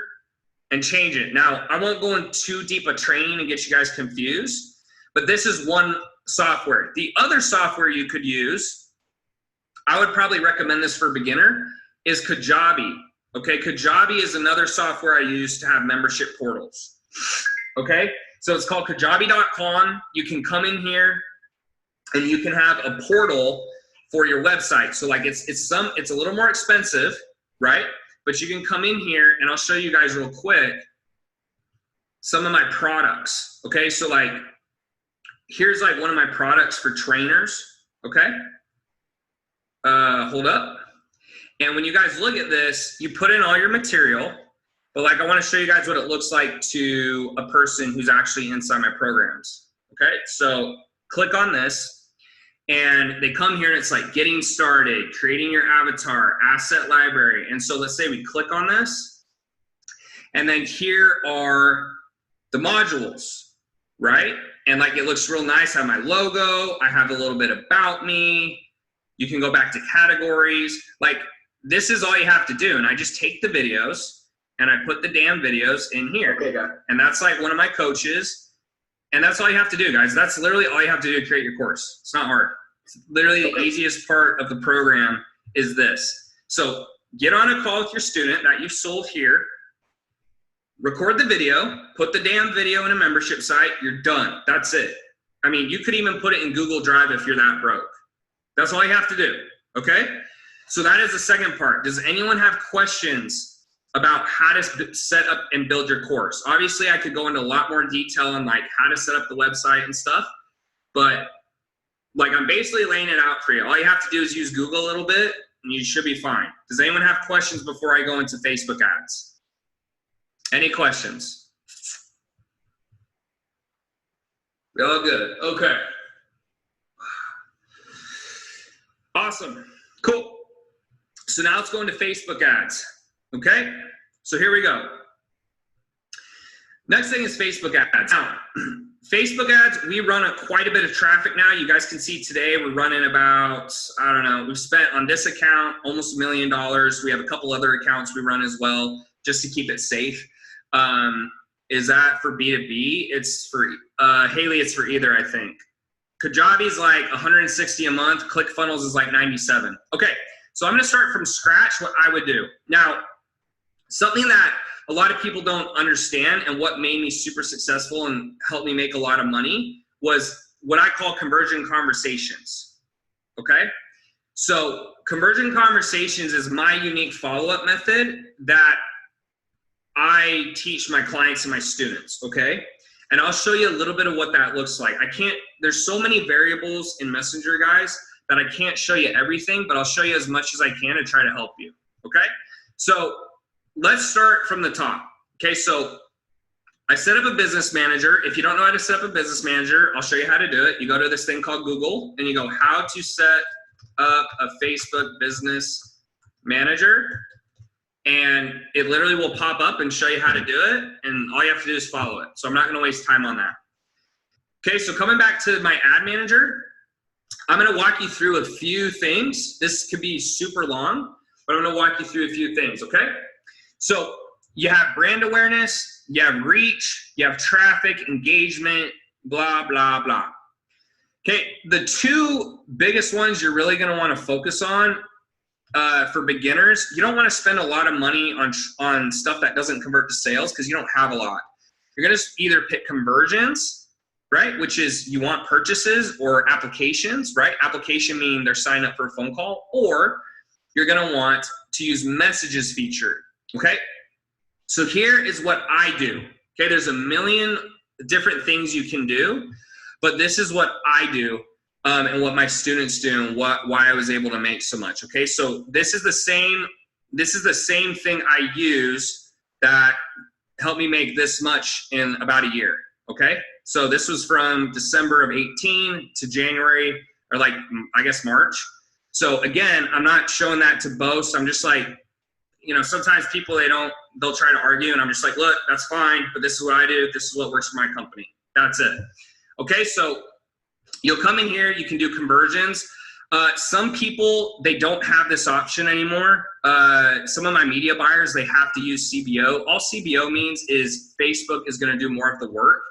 and change it. Now, I won't go in too deep a training and get you guys confused, but this is one software. The other software you could use, I would probably recommend this for a beginner, is Kajabi. Okay, Kajabi is another software I use to have membership portals. Okay, so it's called kajabi.com. You can come in here and you can have a portal for your website. So like it's a little more expensive, right? But you can come in here and I'll show you guys real quick some of my products. Okay, so like here's like one of my products for trainers. Okay, hold up. And when you guys look at this, you put in all your material, but like I want to show you guys what it looks like to a person who's actually inside my programs. Okay, so click on this and they come here and it's like getting started, creating your avatar, asset library. And so let's say we click on this and then here are the modules, right? And like it looks real nice. I have my logo, I have a little bit about me. You can go back to categories. Like this is all you have to do. And I just take the videos and I put the damn videos in here. Okay, got it. And that's like one of my coaches. And that's all you have to do, guys. That's literally all you have to do to create your course. It's not hard. It's literally the easiest part of the program is this. So get on a call with your student that you've sold here, record the video, put the damn video in a membership site, you're done. That's it. I mean, you could even put it in Google Drive if you're that broke. That's all you have to do, okay? So that is the second part. Does anyone have questions about how to set up and build your course? Obviously, I could go into a lot more detail on like how to set up the website and stuff, but like I'm basically laying it out for you. All you have to do is use Google a little bit and you should be fine. Does anyone have questions before I go into Facebook ads? Any questions? We're all good, okay. Awesome, cool. So now let's go into Facebook ads, okay? So here we go. Next thing is Facebook ads. Now, Facebook ads, we run quite a bit of traffic now. You guys can see today we're running about, I don't know, we've spent on this account almost $1 million. We have a couple other accounts we run as well just to keep it safe. Is that for B2B? It's for, Haley, it's for either, I think. Kajabi's like 160 a month. ClickFunnels is like 97. Okay, so I'm gonna start from scratch what I would do. Now, something that a lot of people don't understand and what made me super successful and helped me make a lot of money was what I call conversion conversations, okay? So conversion conversations is my unique follow-up method that I teach my clients and my students, okay? And I'll show you a little bit of what that looks like. There's so many variables in Messenger, guys, that I can't show you everything, but I'll show you as much as I can to try to help you, okay? So let's start from the top, okay? So I set up a business manager. If you don't know how to set up a business manager, I'll show you how to do it. You go to this thing called Google and you go, how to set up a Facebook business manager. And it literally will pop up and show you how to do it. And all you have to do is follow it. So I'm not gonna waste time on that. Okay, so coming back to my ad manager, I'm gonna walk you through a few things. This could be super long, but I'm gonna walk you through a few things, okay? So you have brand awareness, you have reach, you have traffic, engagement, blah, blah, blah. Okay, the two biggest ones you're really gonna wanna focus on for beginners, you don't want to spend a lot of money on stuff that doesn't convert to sales because you don't have a lot. You're going to either pick conversions, right, which is you want purchases or applications, right? Application meaning they're signing up for a phone call, or you're going to want to use messages feature, okay? So here is what I do, okay? There's a million different things you can do, but this is what I do. And what my students do and why I was able to make so much, okay? So this is the same thing I use that helped me make this much in about a year, okay? So this was from December of 18 to January, or like, I guess March. So again, I'm not showing that to boast. I'm just like, you know, sometimes people, they'll try to argue and I'm just like, look, that's fine, but this is what I do. This is what works for my company. That's it. Okay, so you'll come in here, you can do conversions. Some people, they don't have this option anymore. Some of my media buyers, they have to use CBO. All CBO means is Facebook is gonna do more of the work.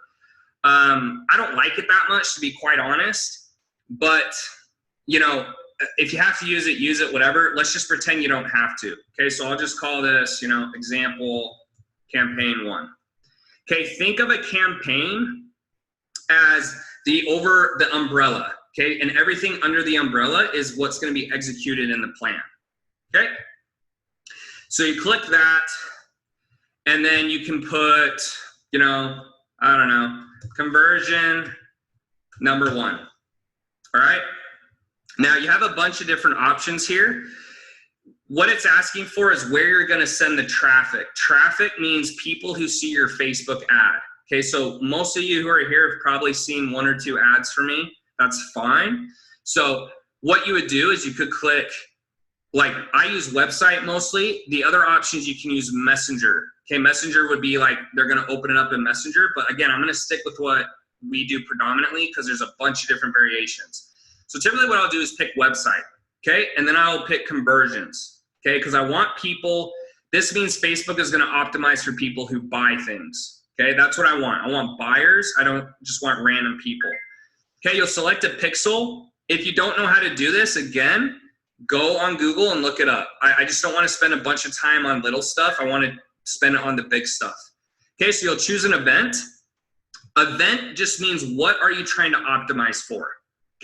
I don't like it that much, to be quite honest, but you know, if you have to use it, whatever. Let's just pretend you don't have to. Okay, so I'll just call this, example campaign 1. Okay, think of a campaign as the umbrella. Okay, and everything under the umbrella is what's going to be executed in the plan. Okay, so you click that, and then you can put, I don't know, conversion number 1. All right. Now you have a bunch of different options here. What it's asking for is where you're going to send the traffic. Traffic means people who see your Facebook ad. Okay, so most of you who are here have probably seen 1 or 2 ads for me. That's fine. So what you would do is you could click, like I use website mostly. The other options you can use Messenger. Okay, Messenger would be like they're going to open it up in Messenger. But again, I'm going to stick with what we do predominantly because there's a bunch of different variations. So typically what I'll do is pick website, okay? And then I'll pick conversions, okay? Because I want people, this means Facebook is gonna optimize for people who buy things, okay? That's what I want. I want buyers. I don't just want random people. Okay, you'll select a pixel. If you don't know how to do this, again, go on Google and look it up. I just don't wanna spend a bunch of time on little stuff. I wanna spend it on the big stuff. Okay, so you'll choose an event. Event just means what are you trying to optimize for?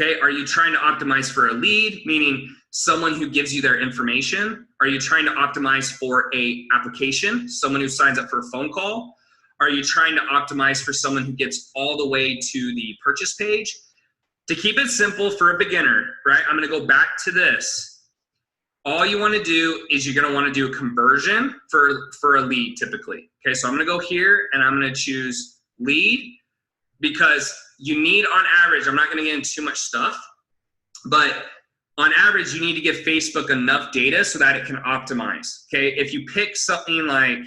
Okay, are you trying to optimize for a lead, meaning someone who gives you their information? Are you trying to optimize for a application, someone who signs up for a phone call? Are you trying to optimize for someone who gets all the way to the purchase page? To keep it simple for a beginner, right, I'm gonna go back to this. All you wanna do is you're gonna wanna do a conversion for a lead typically. Okay, so I'm gonna go here and I'm gonna choose lead because you need on average, I'm not gonna get into too much stuff, but on average, you need to give Facebook enough data so that it can optimize, okay? If you pick something like,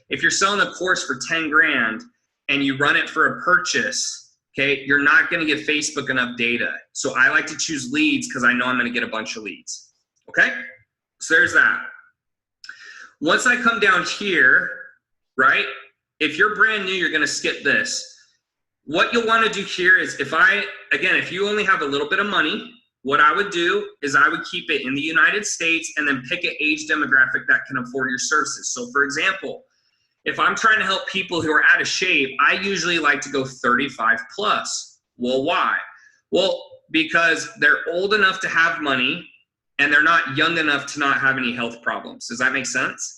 if you're selling a course for 10 grand and you run it for a purchase, okay, you're not gonna give Facebook enough data. So I like to choose leads because I know I'm gonna get a bunch of leads, okay? So there's that. Once I come down here, right, if you're brand new, you're gonna skip this. What you'll want to do here is if you only have a little bit of money, what I would do is I would keep it in the United States and then pick an age demographic that can afford your services. So for example, if I'm trying to help people who are out of shape, I usually like to go 35 plus. Well, why? Well, because they're old enough to have money and they're not young enough to not have any health problems. Does that make sense?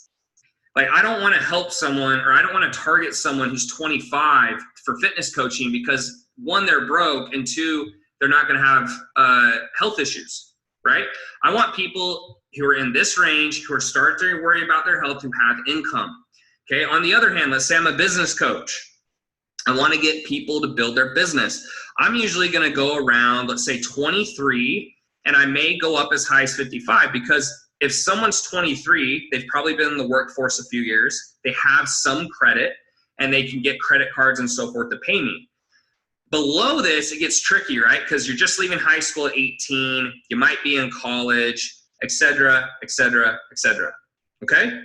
Like, I don't want to help someone, or I don't want to target someone who's 25 for fitness coaching because 1, they're broke, and 2, they're not going to have health issues, right? I want people who are in this range, who are starting to worry about their health, who have income, okay? On the other hand, let's say I'm a business coach. I want to get people to build their business. I'm usually going to go around, let's say 23, and I may go up as high as 55 because if someone's 23, they've probably been in the workforce a few years, they have some credit, and they can get credit cards and so forth to pay me. Below this, it gets tricky, right? Because you're just leaving high school at 18, you might be in college, et cetera, et cetera, et cetera, okay?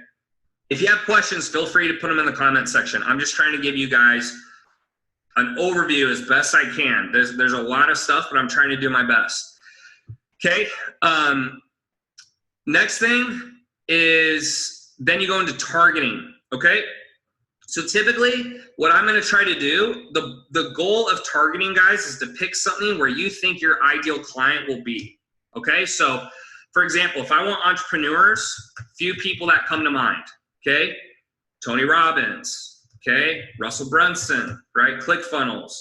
If you have questions, feel free to put them in the comment section. I'm just trying to give you guys an overview as best I can. There's a lot of stuff, but I'm trying to do my best, okay? Next thing is then you go into targeting, okay? So typically what I'm gonna try to do, the goal of targeting, guys, is to pick something where you think your ideal client will be, okay? So for example, if I want entrepreneurs, few people that come to mind, okay? Tony Robbins, okay? Russell Brunson, right? ClickFunnels,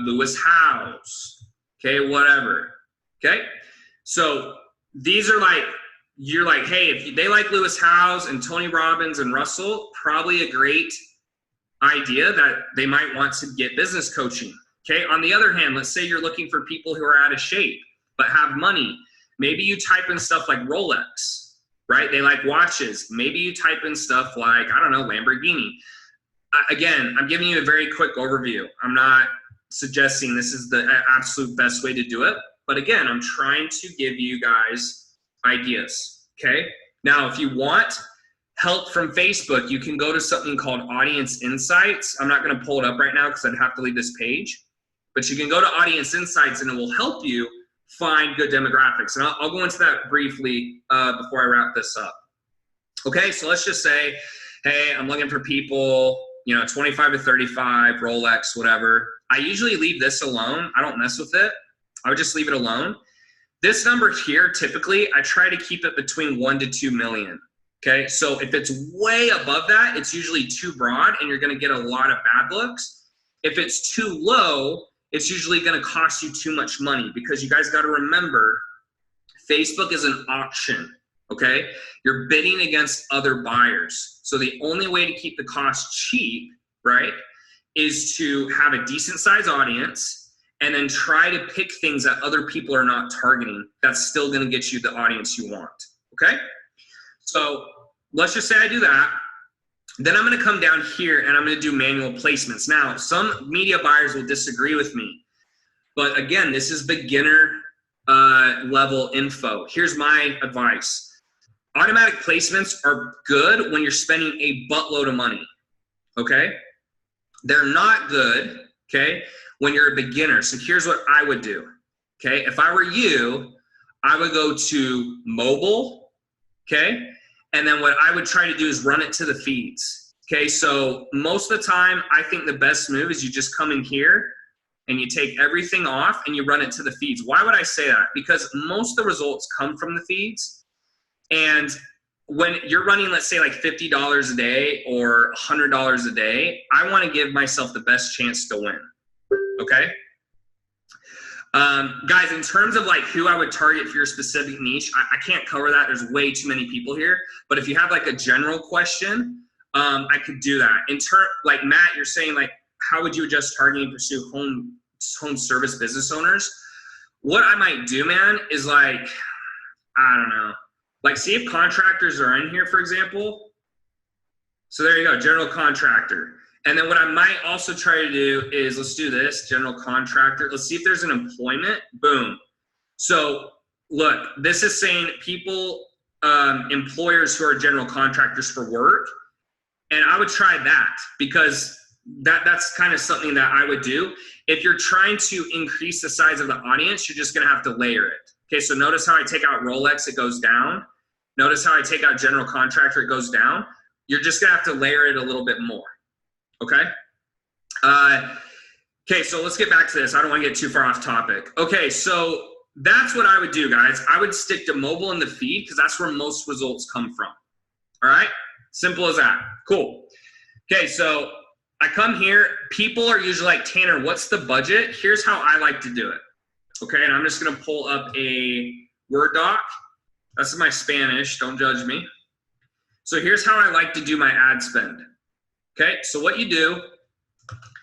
Lewis Howes, okay? Whatever, okay? So these are like, you're like, hey, if they like Lewis Howes and Tony Robbins and Russell, probably a great idea that they might want to get business coaching, okay? On the other hand, let's say you're looking for people who are out of shape but have money. Maybe you type in stuff like Rolex, right? They like watches. Maybe you type in stuff like, I don't know, Lamborghini. Again, I'm giving you a very quick overview. I'm not suggesting this is the absolute best way to do it. But again, I'm trying to give you guys ideas, okay? Now, if you want help from Facebook, you can go to something called Audience Insights. I'm not gonna pull it up right now because I'd have to leave this page. But you can go to Audience Insights and it will help you find good demographics. And I'll go into that briefly before I wrap this up. Okay, so let's just say, hey, I'm looking for people, 25 to 35, Rolex, whatever. I usually leave this alone. I don't mess with it. I would just leave it alone. This number here, typically, I try to keep it between 1 to 2 million. Okay, so if it's way above that, it's usually too broad and you're gonna get a lot of bad looks. If it's too low, it's usually gonna cost you too much money, because you guys gotta remember, Facebook is an auction, okay? You're bidding against other buyers. So the only way to keep the cost cheap, right, is to have a decent sized audience and then try to pick things that other people are not targeting that's still gonna get you the audience you want, okay? So let's just say I do that. Then I'm gonna come down here and I'm gonna do manual placements. Now, some media buyers will disagree with me, but again, this is beginner level info. Here's my advice. Automatic placements are good when you're spending a buttload of money, okay? They're not good, okay, when you're a beginner. So here's what I would do, okay? If I were you, I would go to mobile, okay? And then what I would try to do is run it to the feeds. Okay, so most of the time, I think the best move is you just come in here and you take everything off and you run it to the feeds. Why would I say that? Because most of the results come from the feeds. And when you're running, let's say like $50 a day or $100 a day, I want to give myself the best chance to win. Okay? Guys, in terms of like who I would target for your specific niche, I can't cover that. There's way too many people here. But if you have like a general question, I could do that. Like Matt, you're saying like, how would you adjust targeting and pursue home service business owners? What I might do, man, is like, I don't know. Like see if contractors are in here, for example. So there you go, general contractor. And then what I might also try to do is, let's do this, general contractor. Let's see if there's an employment, boom. So look, this is saying people, employers who are general contractors for work. And I would try that, because that's kind of something that I would do. If you're trying to increase the size of the audience, you're just gonna have to layer it. Okay, so notice how I take out Rolex, it goes down. Notice how I take out general contractor, it goes down. You're just gonna have to layer it a little bit more. Okay. Okay, so let's get back to this. I don't want to get too far off topic. Okay, so that's what I would do, guys. I would stick to mobile in the feed because that's where most results come from. All right, simple as that. Cool. Okay, so I come here. People are usually like, Tanner, what's the budget? Here's how I like to do it. Okay, and I'm just going to pull up a Word doc. That's my Spanish. Don't judge me. So here's how I like to do my ad spend. Okay, so what you do,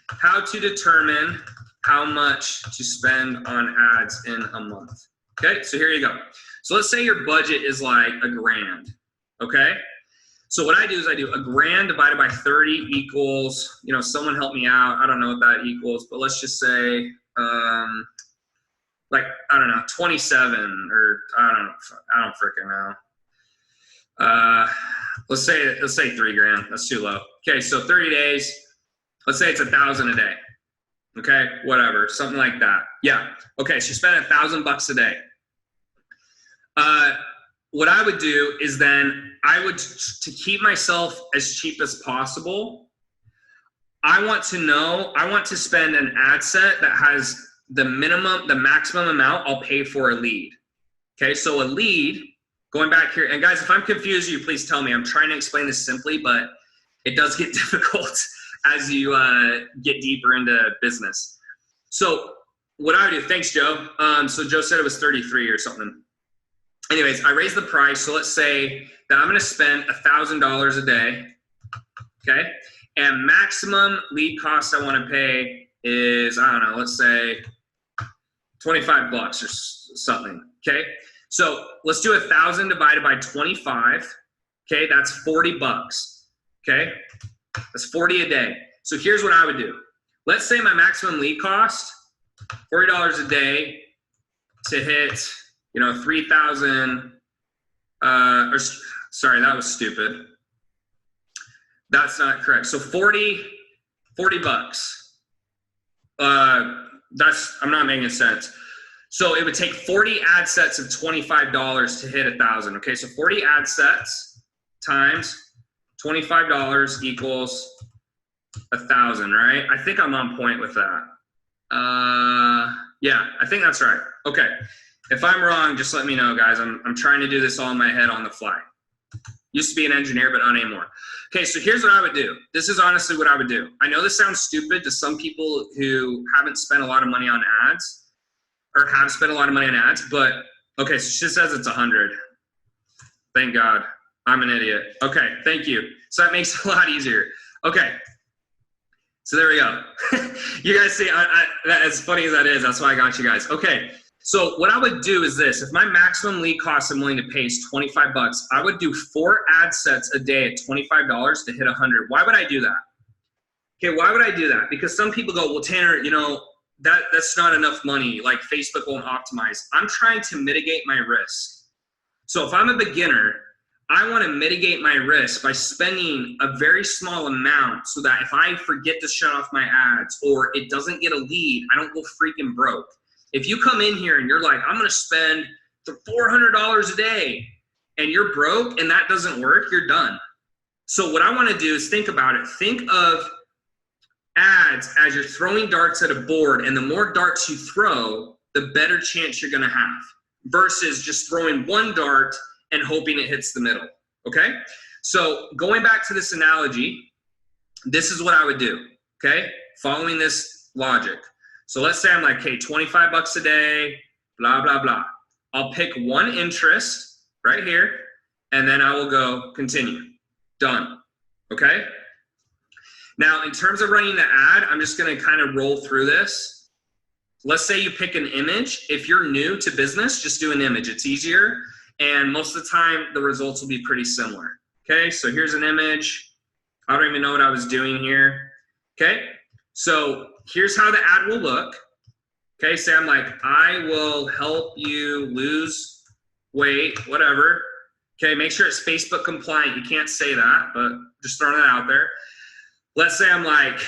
how to determine how much to spend on ads in a month. Okay, so here you go. So let's say your budget is like $1,000, okay? So what I do is I do $1,000 divided by 30 equals, someone help me out. I don't know what that equals, but let's just say, like, I don't know, 27 or I don't freaking know. Let's say $3,000. That's too low. Okay, so 30 days. Let's say it's 1,000 a day. Okay, whatever, something like that. Yeah. Okay, so you spend $1,000 a day. What I would do is then to keep myself as cheap as possible, I want to spend an ad set that has the maximum amount I'll pay for a lead. Okay, so a lead, going back here, and guys, if I'm confused, you please tell me. I'm trying to explain this simply, but it does get difficult as you get deeper into business. So what I would do, thanks, Joe. So Joe said it was 33 or something. Anyways, I raised the price. So let's say that I'm going to spend $1,000 a day. Okay. And maximum lead cost I want to pay is, I don't know, let's say $25 or something. Okay. So let's do 1,000 divided by 25. Okay. That's $40. Okay. That's 40 a day. So here's what I would do. Let's say my maximum lead cost, $40 a day to hit, 3,000, or sorry, that was stupid. That's not correct. So $40. I'm not making sense. So it would take 40 ad sets of $25 to hit 1,000. Okay, so 40 ad sets times $25 equals 1,000, right? I think I'm on point with that. Yeah, I think that's right. Okay, if I'm wrong, just let me know, guys. I'm trying to do this all in my head on the fly. Used to be an engineer, but not anymore. Okay, so here's what I would do. This is honestly what I would do. I know this sounds stupid to some people who haven't spent a lot of money on ads, or have spent a lot of money on ads, but okay, so she says it's 100. Thank God. I'm an idiot. Okay, thank you. So that makes it a lot easier. Okay, so there we go. You guys see, as funny as that is, that's why I got you guys. Okay, so what I would do is this. If my maximum lead cost I'm willing to pay is 25 bucks, I would do 4 ad sets a day at $25 to hit 100. Why would I do that? Okay, why would I do that? Because some people go, well, Tanner, you know, that's not enough money. Like Facebook won't optimize. I'm trying to mitigate my risk. So if I'm a beginner, I want to mitigate my risk by spending a very small amount so that if I forget to shut off my ads or it doesn't get a lead, I don't go freaking broke. If you come in here and you're like, I'm going to spend $400 a day and you're broke and that doesn't work, you're done. So what I want to do is think about it. Think of ads as you're throwing darts at a board, and the more darts you throw, the better chance you're going to have versus just throwing one dart and hoping it hits the middle, okay? So going back to this analogy, this is what I would do, okay? Following this logic. So let's say I'm like, hey, 25 bucks a day, blah, blah, blah. I'll pick one interest right here, and then I will go continue. Done, okay? Now, in terms of running the ad, I'm just gonna kind of roll through this. Let's say you pick an image. If you're new to business, just do an image. It's easier. And most of the time, the results will be pretty similar. Okay, so here's an image. I don't even know what I was doing here. Okay, so here's how the ad will look. Okay, say I'm like, I will help you lose weight, whatever. Okay, make sure it's Facebook compliant. You can't say that, but just throwing it out there. Let's say I'm like,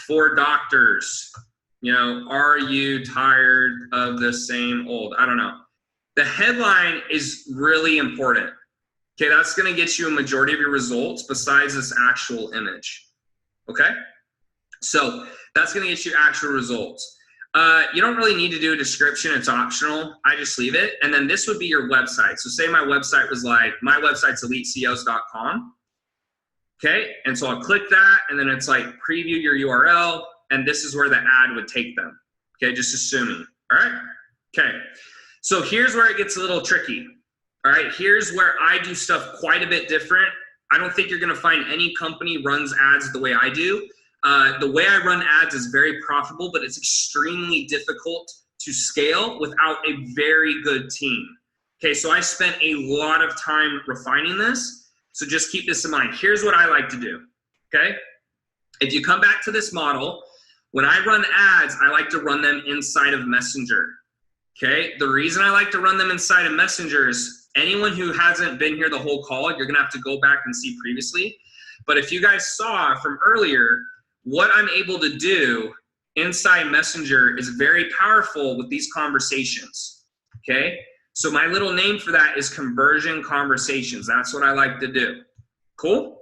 for doctors, you know, are you tired of the same old? I don't know. The headline is really important. Okay, that's going to get you a majority of your results besides this actual image. Okay, so that's going to get you actual results. You don't really need to do a description. It's optional. I just leave it. And then this would be your website. So say my website was like, my website's eliteceos.com. Okay, and so I'll click that, and then it's like preview your URL, and this is where the ad would take them. Okay, just assuming. All right, okay. So here's where it gets a little tricky. All right, here's where I do stuff quite a bit different. I don't think you're gonna find any company runs ads the way I do. The way I run ads is very profitable, but it's extremely difficult to scale without a very good team. Okay, so I spent a lot of time refining this. So just keep this in mind. Here's what I like to do, okay? If you come back to this model, when I run ads, I like to run them inside of Messenger, okay? The reason I like to run them inside of Messenger is anyone who hasn't been here the whole call, you're gonna have to go back and see previously. But if you guys saw from earlier, what I'm able to do inside Messenger is very powerful with these conversations, okay? So my little name for that is conversion conversations. That's what I like to do. Cool?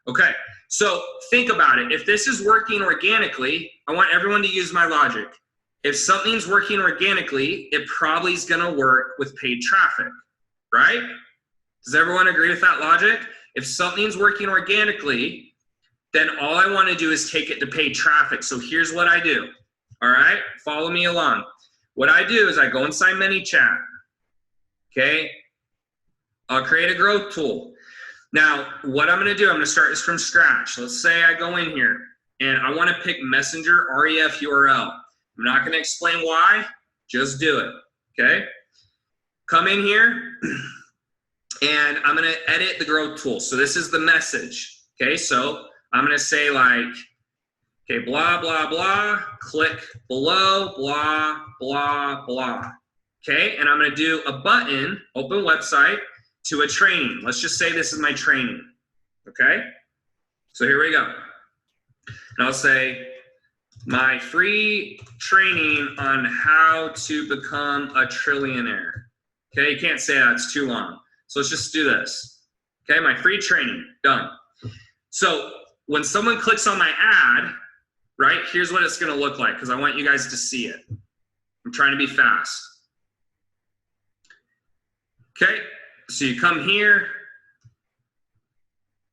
Okay, so think about it. If this is working organically, I want everyone to use my logic. If something's working organically, it probably is gonna work with paid traffic, right? Does everyone agree with that logic? If something's working organically, then all I wanna do is take it to paid traffic. So here's what I do, all right? Follow me along. What I do is I go inside ManyChat. Okay, I'll create a growth tool. Now, what I'm gonna do, I'm gonna start this from scratch. Let's say I go in here and I wanna pick Messenger ref URL. I'm not gonna explain why, just do it, okay? Come in here and I'm gonna edit the growth tool. So this is the message, okay? So I'm gonna say like, okay, blah, blah, blah, click below, blah, blah, blah. Okay, and I'm gonna do a button, open website, to a training. Let's just say this is my training, okay? So here we go. And I'll say, my free training on how to become a trillionaire. Okay, you can't say that, it's too long. So let's just do this. Okay, my free training, done. So when someone clicks on my ad, right, here's what it's gonna look like, because I want you guys to see it. I'm trying to be fast. Okay, so you come here,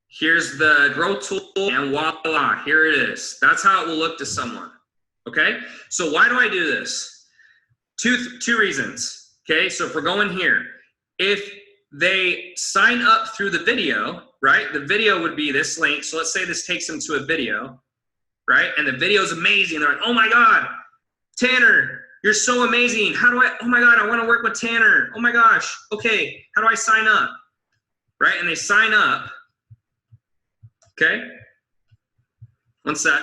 here's the growth tool, and voila, here it is. That's how it will look to someone, okay? So why do I do this? Two reasons, okay? So if we're going here, if they sign up through the video, right? The video would be this link. So let's say this takes them to a video, right? And the video is amazing. They're like, oh my God, Tanner, you're so amazing. How do I, oh my God, I want to work with Tanner. Oh my gosh, okay, how do I sign up? Right, and they sign up, okay? One sec,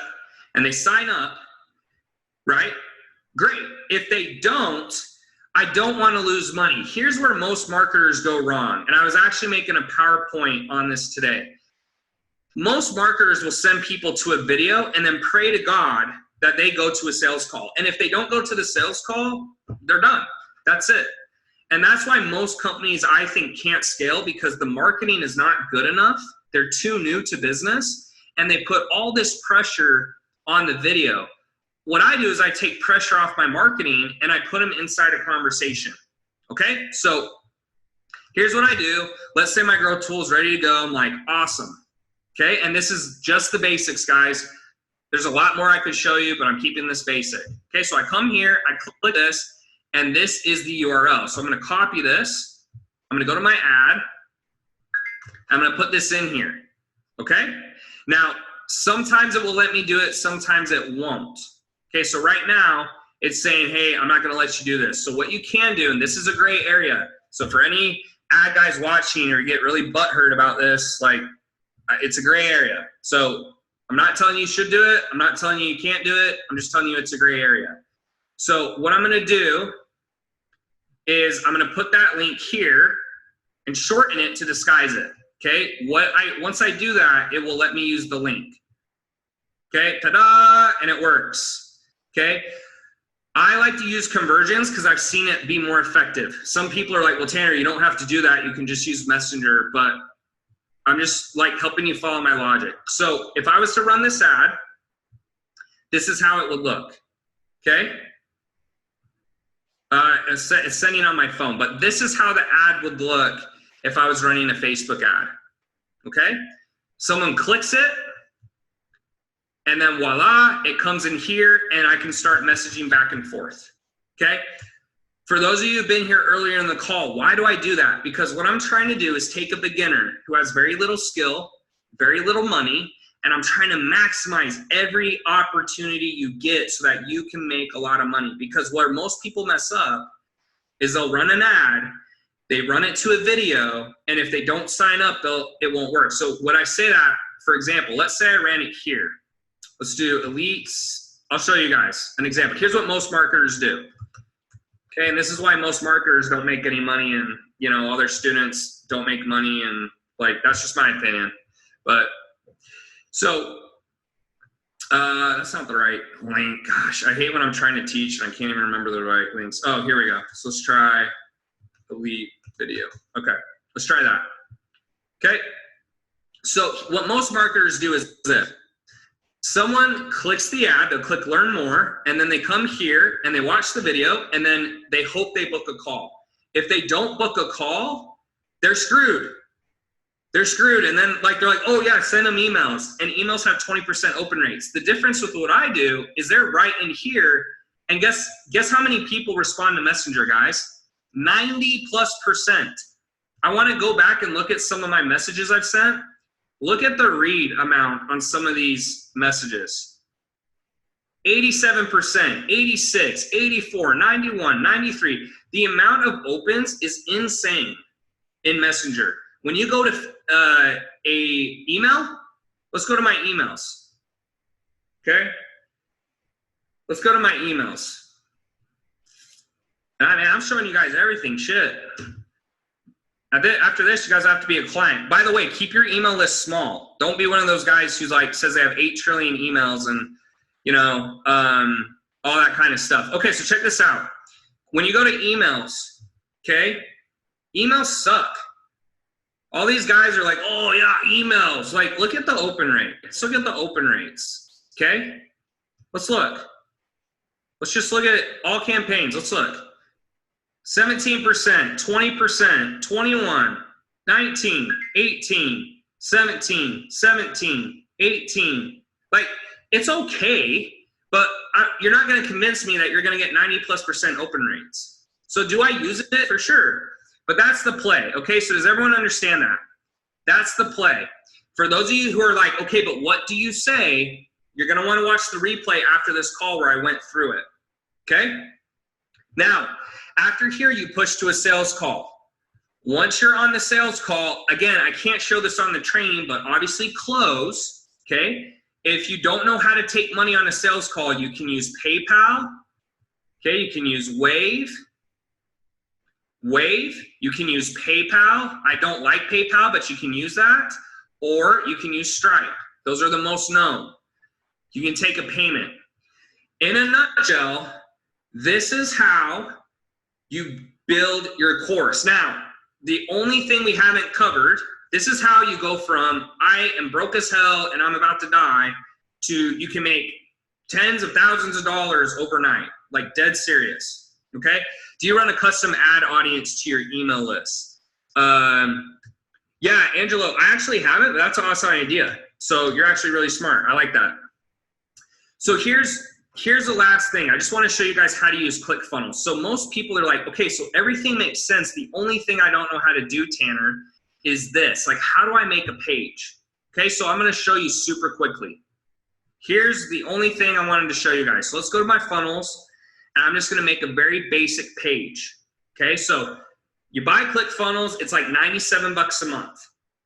and they sign up, right? Great, if they don't, I don't want to lose money. Here's where most marketers go wrong, and I was actually making a PowerPoint on this today. Most marketers will send people to a video and then pray to God that they go to a sales call. And if they don't go to the sales call, they're done. That's it. And that's why most companies, I think, can't scale, because the marketing is not good enough. They're too new to business, and they put all this pressure on the video. What I do is I take pressure off my marketing and I put them inside a conversation. Okay, so here's what I do. Let's say my growth tool is ready to go. I'm like, awesome. Okay, and this is just the basics, guys. There's a lot more I could show you, but I'm keeping this basic. Okay, so I come here, I click this, and this is the URL. So I'm gonna copy this. I'm gonna go to my ad. I'm gonna put this in here, okay? Now, sometimes it will let me do it, sometimes it won't. Okay, so right now, it's saying, hey, I'm not gonna let you do this. So what you can do, and this is a gray area, so for any ad guys watching or get really butthurt about this, like, it's a gray area. So I'm not telling you you should do it. I'm not telling you you can't do it. I'm just telling you it's a gray area. So what I'm gonna do is I'm gonna put that link here and shorten it to disguise it, okay? Once I do that, it will let me use the link. Okay, ta-da, and it works, okay? I like to use conversions because I've seen it be more effective. Some people are like, well, Tanner, you don't have to do that. You can just use Messenger, but I'm just like helping you follow my logic. So if I was to run this ad, this is how it would look, okay? It's sending on my phone, but this is how the ad would look if I was running a Facebook ad, okay? Someone clicks it, and then voila, it comes in here, and I can start messaging back and forth, okay? For those of you who've been here earlier in the call, why do I do that? Because what I'm trying to do is take a beginner who has very little skill, very little money, and I'm trying to maximize every opportunity you get so that you can make a lot of money. Because where most people mess up is they'll run an ad, they run it to a video, and if they don't sign up, it won't work. So when I say that, for example, let's say I ran it here. Let's do elites. I'll show you guys an example. Here's what most marketers do. Okay, and this is why most marketers don't make any money, and you know, other students don't make money, and like, that's just my opinion. But so that's not the right link. Gosh, I hate when I'm trying to teach and I can't even remember the right links. Oh, here we go. So let's try elite video. Okay, let's try that. Okay, so what most marketers do is this. Someone clicks the ad, they'll click learn more, and then they come here and they watch the video, and then they hope they book a call. If they don't book a call, they're screwed. They're screwed. And then they're like, oh yeah, send them emails. And emails have 20% open rates. The difference with what I do is they're right in here, and guess how many people respond to Messenger, guys? 90+%. I want to go back and look at some of my messages I've sent. Look at the read amount on some of these messages. 87%, 86, 84, 91, 93. The amount of opens is insane in Messenger. When you go to a email, let's go to my emails. Okay? Let's go to my emails. I mean, I'm showing you guys everything, shit. After this, you guys have to be a client. By the way, keep your email list small. Don't be one of those guys who's like says they have 8 trillion emails and you know, all that kind of stuff. Okay, so check this out. When you go to emails, okay, emails suck. All these guys are like, oh yeah, emails. Like, look at the open rate. Let's look at the open rates, okay? Let's look. Let's just look at all campaigns. Let's look. 17%, 20%, 21, 19, 18, 17, 17, 18. Like, it's okay, but you're not going to convince me that you're going to get 90+% open rates. So do I use it? For sure. But that's the play, okay? So does everyone understand that? That's the play. For those of you who are like, okay, but what do you say? You're going to want to watch the replay after this call where I went through it, okay? Now, after here, you push to a sales call. Once you're on the sales call, again, I can't show this on the training, but obviously close, okay? If you don't know how to take money on a sales call, you can use PayPal, okay? You can use Wave, you can use PayPal. I don't like PayPal, but you can use that. Or you can use Stripe. Those are the most known. You can take a payment. In a nutshell, this is how you build your course. Now, the only thing we haven't covered, this is how you go from I am broke as hell and I'm about to die to you can make tens of thousands of dollars overnight, like dead serious, okay? Do you run a custom ad audience to your email list? Yeah, Angelo, I actually haven't, but that's an awesome idea. So you're actually really smart. I like that. So here's the last thing. I just want to show you guys how to use ClickFunnels. So most people are like, okay, so everything makes sense. The only thing I don't know how to do, Tanner, is this. Like, how do I make a page? Okay, so I'm going to show you super quickly. Here's the only thing I wanted to show you guys. So let's go to my funnels, and I'm just going to make a very basic page. Okay, so you buy ClickFunnels, it's like 97 bucks a month.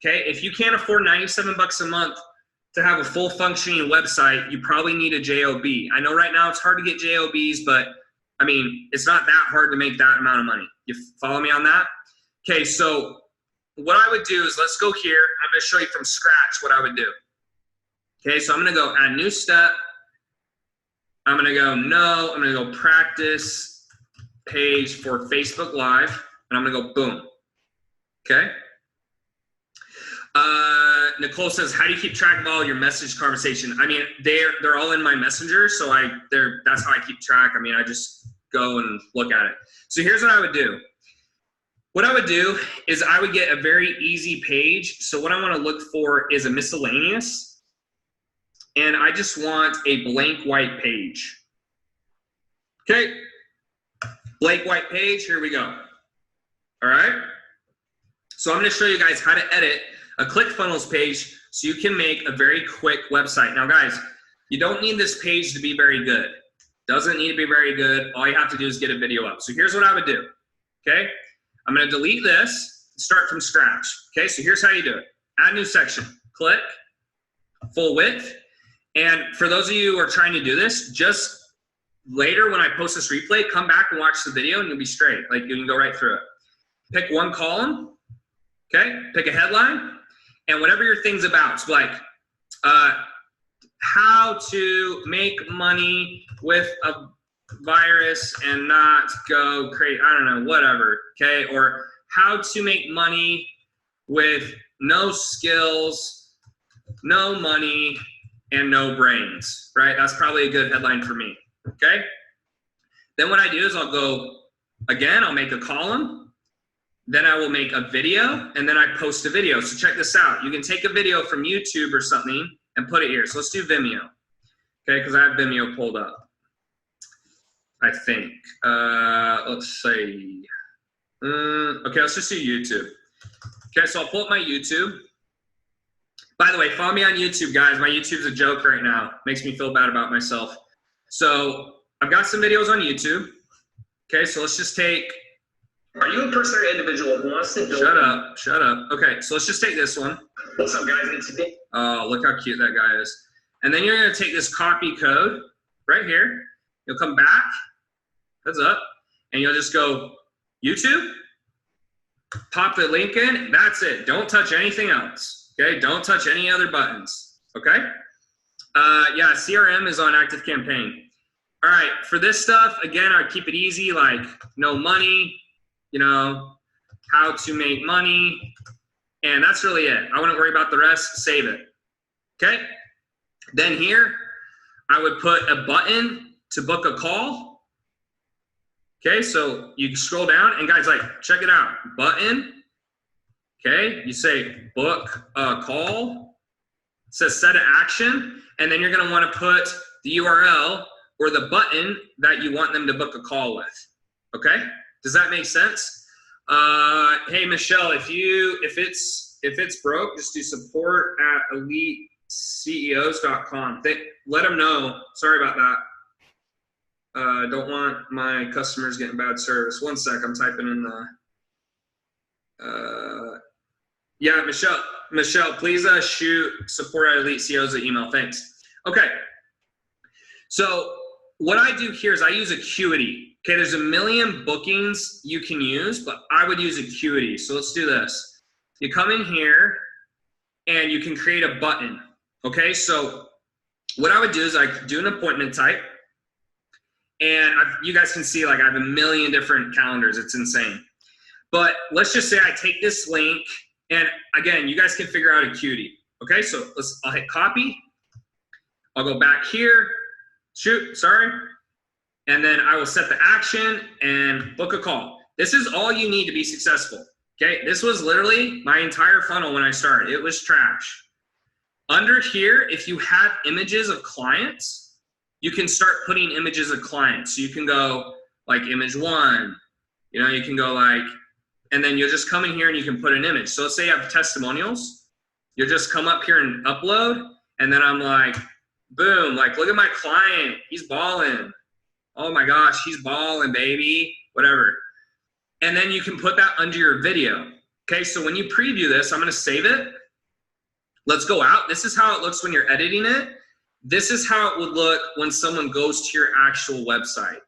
Okay, if you can't afford 97 bucks a month to have a full functioning website, you probably need a JOB. I know right now it's hard to get JOBs, but I mean, it's not that hard to make that amount of money. You follow me on that? Okay, so what I would do is let's go here. I'm going to show you from scratch what I would do. Okay, so I'm going to go add new step. I'm going to go no. I'm going to go practice page for Facebook Live, and I'm going to go boom. Okay. Nicole says, how do you keep track of all your message conversation? I mean, they're all in my messenger, so that's how I keep track. I mean, I just go and look at it. So here's what I would do. What I would do is I would get a very easy page. So what I want to look for is a miscellaneous, and I just want a blank white page. Okay, blank white page, here we go. All right, so I'm going to show you guys how to edit a ClickFunnels page so you can make a very quick website. Now guys, you don't need this page to be very good. Doesn't need to be very good. All you have to do is get a video up. So here's what I would do, okay? I'm gonna delete this, start from scratch. Okay, so here's how you do it. Add new section, click, full width. And for those of you who are trying to do this, just later when I post this replay, come back and watch the video and you'll be straight. Like you can go right through it. Pick one column, okay? Pick a headline. And whatever your thing's about, so like how to make money with a virus and not go crazy, I don't know, whatever, okay? Or how to make money with no skills, no money, and no brains, right? That's probably a good headline for me, okay? Then what I do is I'll go, again, I'll make a column. Then I will make a video, and then I post a video. So check this out. You can take a video from YouTube or something and put it here. So let's do Vimeo, okay? Because I have Vimeo pulled up, I think. Let's see. Okay, let's just do YouTube. Okay, so I'll pull up my YouTube. By the way, follow me on YouTube, guys. My YouTube's a joke right now. Makes me feel bad about myself. So I've got some videos on YouTube. Okay, so let's just take... Are you a person or individual who wants to build? Shut up. Okay, so let's just take this one. What's up, guys? And today. Oh, look how cute that guy is. And then you're gonna take this copy code right here. You'll come back, heads up, and you'll just go YouTube, pop the link in, that's it. Don't touch anything else, okay? Don't touch any other buttons, okay? Yeah, CRM is on Active Campaign. All right, for this stuff, again, I'd keep it easy, like no money, you know, how to make money, and that's really it. I wouldn't worry about the rest, save it, okay? Then here, I would put a button to book a call, okay? So you scroll down, and guys, like, check it out, button, okay? You say book a call, it says set an action, and then you're gonna wanna put the URL or the button that you want them to book a call with, okay? Does that make sense? Hey, Michelle, if it's broke, just do support@eliteCEOs.com. Let them know. Sorry about that. Don't want my customers getting bad service. One sec, I'm typing in the, yeah, Michelle, please shoot support@eliteCEOs an email, thanks. Okay, so what I do here is I use Acuity. Okay, there's a million bookings you can use, but I would use Acuity. So let's do this. You come in here and you can create a button. Okay, so what I would do is I do an appointment type, and you guys can see like I have a million different calendars. It's insane. But let's just say I take this link, and again, you guys can figure out Acuity. Okay, so I'll hit copy. I'll go back here. And then I will set the action and book a call. This is all you need to be successful, okay? This was literally my entire funnel when I started. It was trash. Under here, if you have images of clients, you can start putting images of clients. So you can go like image 1, you know, you can go like, and then you'll just come in here and you can put an image. So let's say you have testimonials. You'll just come up here and upload, and then I'm like, boom, like look at my client, he's balling. Oh my gosh, he's balling, baby, whatever. And then you can put that under your video. Okay, so when you preview this, I'm gonna save it. Let's go out. This is how it looks when you're editing it. This is how it would look when someone goes to your actual website.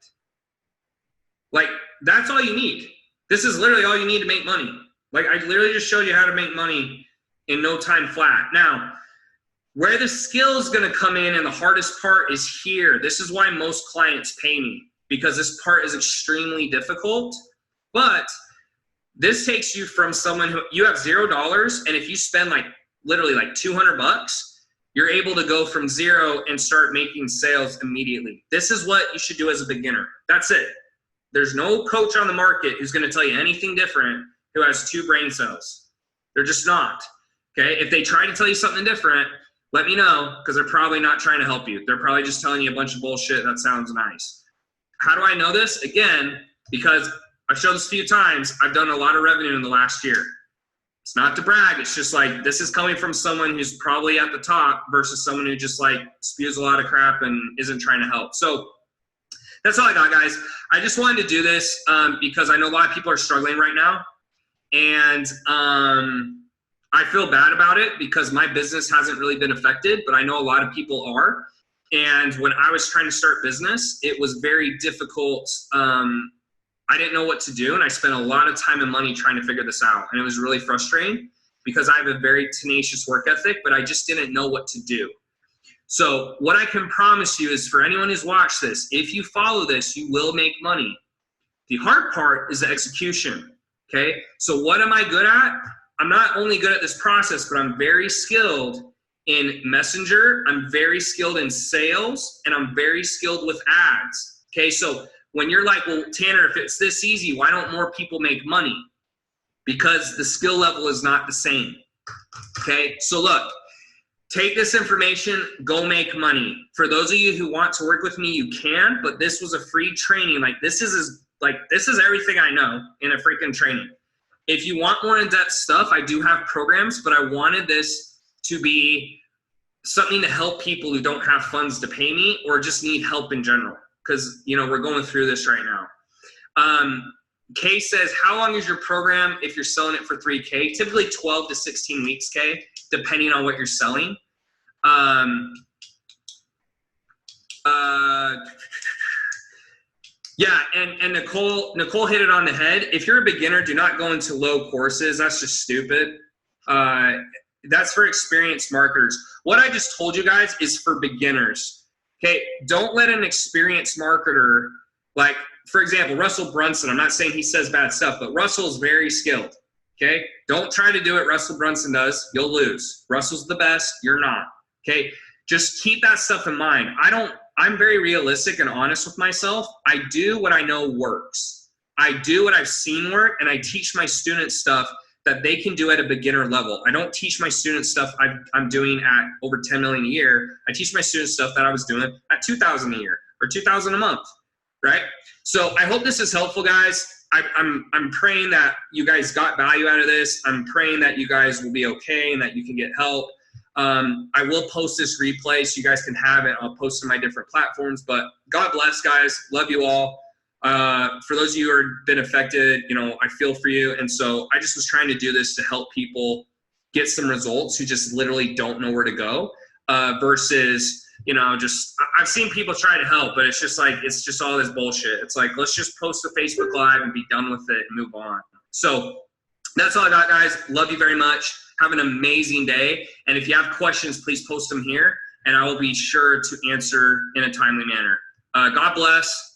Like, that's all you need. This is literally all you need to make money. Like, I literally just showed you how to make money in no time flat. Now, where the skill is going to come in and the hardest part is here. This is why most clients pay me, because this part is extremely difficult. But this takes you from someone who you have $0, and if you spend like literally like $200, you're able to go from 0 and start making sales immediately. This is what you should do as a beginner. That's it. There's no coach on the market who's going to tell you anything different who has 2 brain cells. They're just not. Okay? If they try to tell you something different, let me know, because they're probably not trying to help you. They're probably just telling you a bunch of bullshit that sounds nice. How do I know this? Again, because I've shown this a few times, I've done a lot of revenue in the last year. It's not to brag, it's just like, this is coming from someone who's probably at the top versus someone who just like spews a lot of crap and isn't trying to help. So that's all I got, guys. I just wanted to do this because I know a lot of people are struggling right now. And I feel bad about it because my business hasn't really been affected, but I know a lot of people are. And when I was trying to start business, it was very difficult. I didn't know what to do, and I spent a lot of time and money trying to figure this out. And it was really frustrating because I have a very tenacious work ethic, but I just didn't know what to do. So what I can promise you is, for anyone who's watched this, if you follow this, you will make money. The hard part is the execution, okay? So what am I good at? I'm not only good at this process, but I'm very skilled in Messenger, I'm very skilled in sales, and I'm very skilled with ads, okay? So when you're like, well, Tanner, if it's this easy, why don't more people make money? Because the skill level is not the same, okay? So look, take this information, go make money. For those of you who want to work with me, you can, but this was a free training. Like this is everything I know in a freaking training. If you want more in-depth stuff, I do have programs, but I wanted this to be something to help people who don't have funds to pay me or just need help in general. Because, you know, we're going through this right now. Kay says, how long is your program if you're selling it for $3K? Typically 12 to 16 weeks, Kay, depending on what you're selling. Yeah, and Nicole hit it on the head. If you're a beginner, do not go into low courses. That's just stupid. That's for experienced marketers. What I just told you guys is for beginners. Okay, don't let an experienced marketer, like for example, Russell Brunson, I'm not saying he says bad stuff, but Russell's very skilled. Okay, don't try to do what Russell Brunson does. You'll lose. Russell's the best. You're not. Okay, just keep that stuff in mind. I'm very realistic and honest with myself. I do what I know works. I do what I've seen work, and I teach my students stuff that they can do at a beginner level. I don't teach my students stuff I'm doing at over 10 million a year. I teach my students stuff that I was doing at 2,000 a year or 2,000 a month, right? So I hope this is helpful, guys. I'm praying that you guys got value out of this. I'm praying that you guys will be okay and that you can get help. I will post this replay so you guys can have it. I'll post it on my different platforms, but God bless, guys. Love you all. For those of you who have been affected, you know, I feel for you. And so I just was trying to do this to help people get some results who just literally don't know where to go, versus, you know, just, I've seen people try to help, but it's just like, it's just all this bullshit. It's like, let's just post a Facebook Live and be done with it and move on. So that's all I got, guys. Love you very much. Have an amazing day. And if you have questions, please post them here, and I will be sure to answer in a timely manner. God bless.